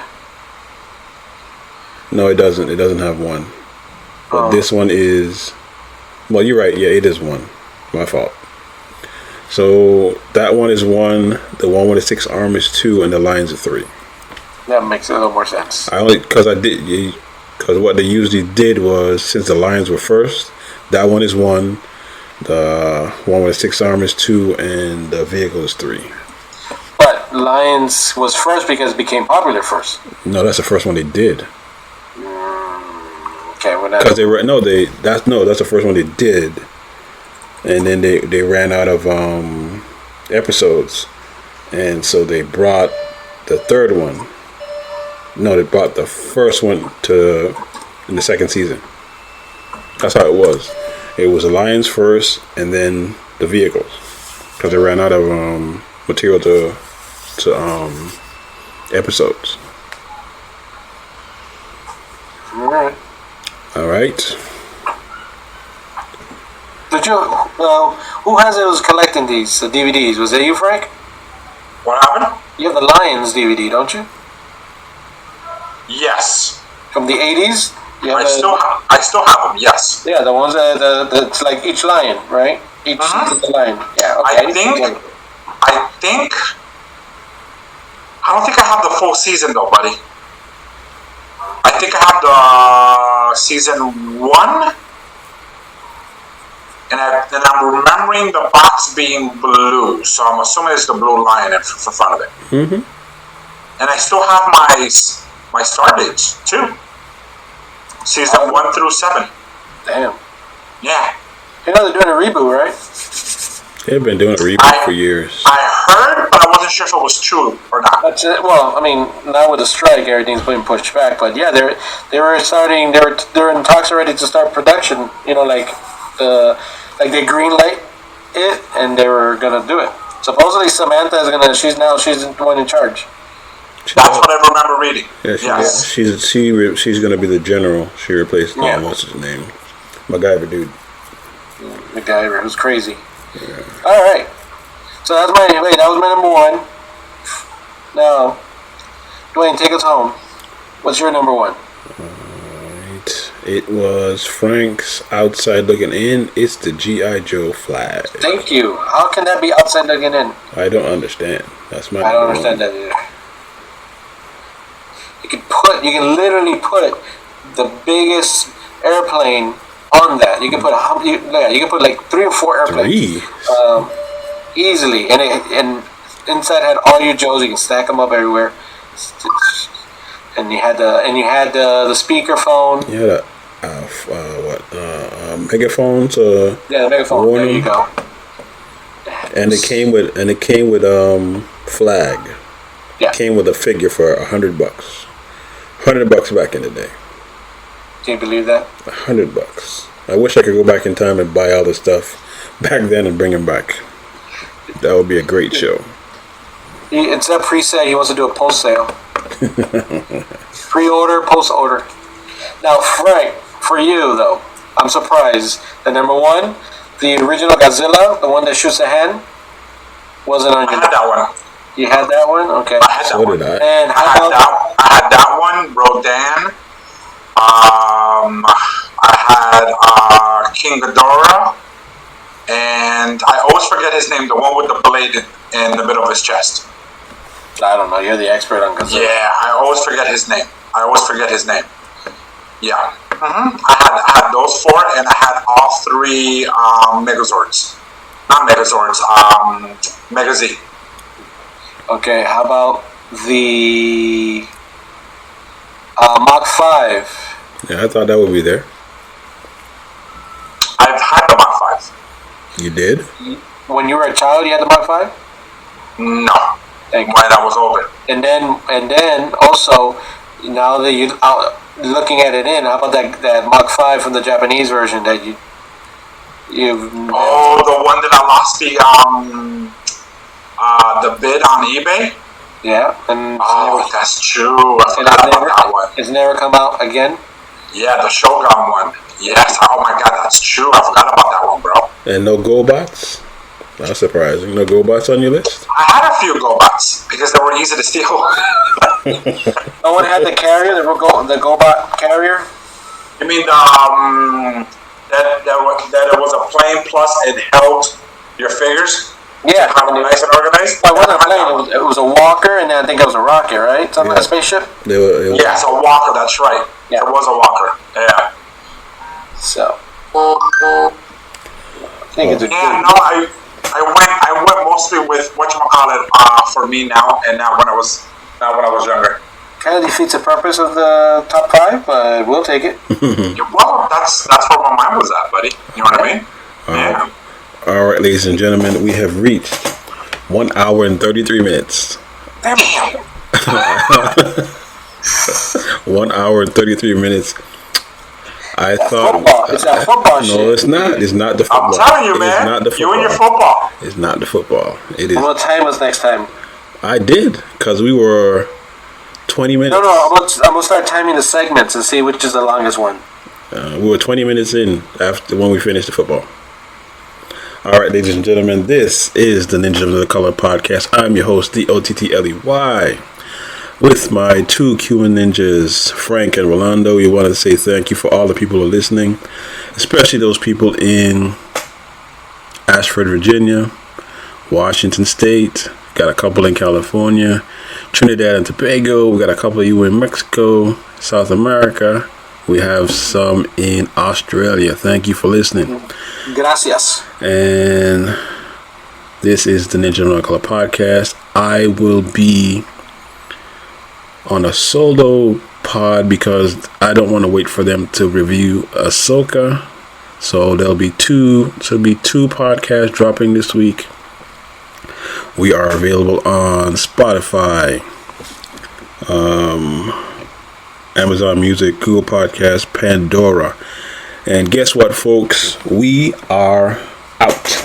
No, it doesn't. It doesn't have 1. But Oh. this one is. Well, you're right. Yeah, it is 1. My fault. So that one is 1. The one with the 6 arm is 2, and the lions are 3. That makes a little more sense. Because what they usually did was, since the lions were first, that one is 1. The one with the 6 arm is 2, and the vehicle is 3. But Lions was first because it became popular first. No, that's the first one they did. Okay, well, Because that's the first one they did, and then they ran out of episodes, and so they brought the third one. No, they brought the first one in the second season. That's how it was. It was the lions first, and then the vehicles, because they ran out of material to episodes. all right. All right. Did you? Who was collecting these DVDs? Was it you, Frank? What happened? You have the Lions DVD, don't you? Yes. From the 80s. I still have them. Yes. Yeah, the ones it's like each lion, right? Each the lion. Yeah. Okay. I don't think I have the full season though, buddy. I think I have the season 1 and I'm remembering the box being blue, so I'm assuming it's the blue line in front of it. Mm-hmm. And I still have my star dates too. Season 1 through 7. Damn. Yeah. You know they're doing a reboot, right? They've been doing a reboot for years. I heard, but I wasn't sure if it was true or not. That's it. Well, I mean, now with the strike, everything's being pushed back. But yeah, they're in talks already to start production. You know, like they greenlight it, and they were gonna do it. Supposedly Samantha is gonna. She's the one in charge. That's what I remember reading. Yeah, she's gonna be the general. She replaced what's his name, MacGyver dude. MacGyver, who's crazy. Yeah. All right, so that was my number 1. Now, Dwayne, take us home. What's your number 1? Alright, it was Frank's Outside Looking In. It's the G.I. Joe flag. Thank you. How can that be outside looking in? I don't understand. That's my. I don't understand that either. You can literally put the biggest airplane on that. You can put like 3 or 4 airplanes. 3? Easily, and inside had all your Joes. You can stack them up everywhere. And you had the speaker phone. You had megaphones. Yeah, the megaphone. Warning. There you go. And it came with flag. Yeah. It came with a figure for $100. $100 back in the day. Can you believe that? $100. I wish I could go back in time and buy all the stuff back then and bring him back. That would be a great show. Instead of pre-sale, he wants to do a post-sale. Pre-order, post-order. Now, Frank, for you, though, I'm surprised. The number 1, the original Godzilla, the one that shoots a hand, wasn't on your... I had that one. You had that one? Okay. I had that one. Did I. And I had that one, Rodan. I had King Ghidorah. And I always forget his name, the one with the blade in the middle of his chest. I don't know. You're the expert on Godzilla. Yeah, I always forget his name. Yeah. Mm-hmm. I had those 4, and I had all 3 Megazords. Not Megazords, Mega Z. Okay, how about the Mach 5? Yeah, I thought that would be there. I've had the Mach 5. You did? When you were a child, you had the Mach 5? No. Thank you. When I was older. And then also, now that you're looking at it how about that Mach 5 from the Japanese version that you've... Oh, the one that I lost the bid on eBay? Yeah. And that's true. I forgot about that one. It's never come out again? Yeah, the Shogun one. Yes. Oh my God, that's true. I forgot about that one, bro. And no GoBots? That's surprising. No GoBots on your list? I had a few GoBots because they were easy to steal. No one had the carrier, the GoBot carrier? You mean that it was a plane plus it held your figures? Yeah. Kind of nice and organized? Well, it wasn't a plane. It was a walker, and then I think it was a rocket, right? Something like a spaceship? Yes, a walker, that's right. Yeah. It was a walker. Yeah. So. I think it's a good... Yeah, no, I went mostly with whatchamacallit for me now and not when I was younger. Kind of defeats the purpose of the top 5, but we'll take it. Well, that's where my mind was at, buddy. You know what I mean? Yeah. All right, ladies and gentlemen, we have reached 1 hour and 33 minutes. Damn it. 1 hour and 33 minutes. I thought football. It's that football shit. No, it's not. It's not the football. I'm telling you, man. It's not the football. You and your football. It's not the football. It is. I'm gonna time us next time. I did, because we were 20 minutes. No. I'm gonna start timing the segments and see which is the longest one. We were 20 minutes in after when we finished the football. All right, ladies and gentlemen, this is the Ninja of the Color podcast. I'm your host, DOTTLEY, with my 2 Cuban ninjas, Frank and Rolando. We want to say thank you for all the people who are listening, especially those people in Ashford, Virginia, Washington State. Got a couple in California, Trinidad and Tobago. We got a couple of you in Mexico, South America, We have some in Australia. Thank you for listening. Gracias. And this is the Ninja Nightclub podcast. I will be on a solo pod because I don't want to wait for them to review Ahsoka. So there'll be two podcasts dropping this week. We are available on Spotify, Amazon Music, Google Podcasts, Pandora. And guess what, folks? We are out.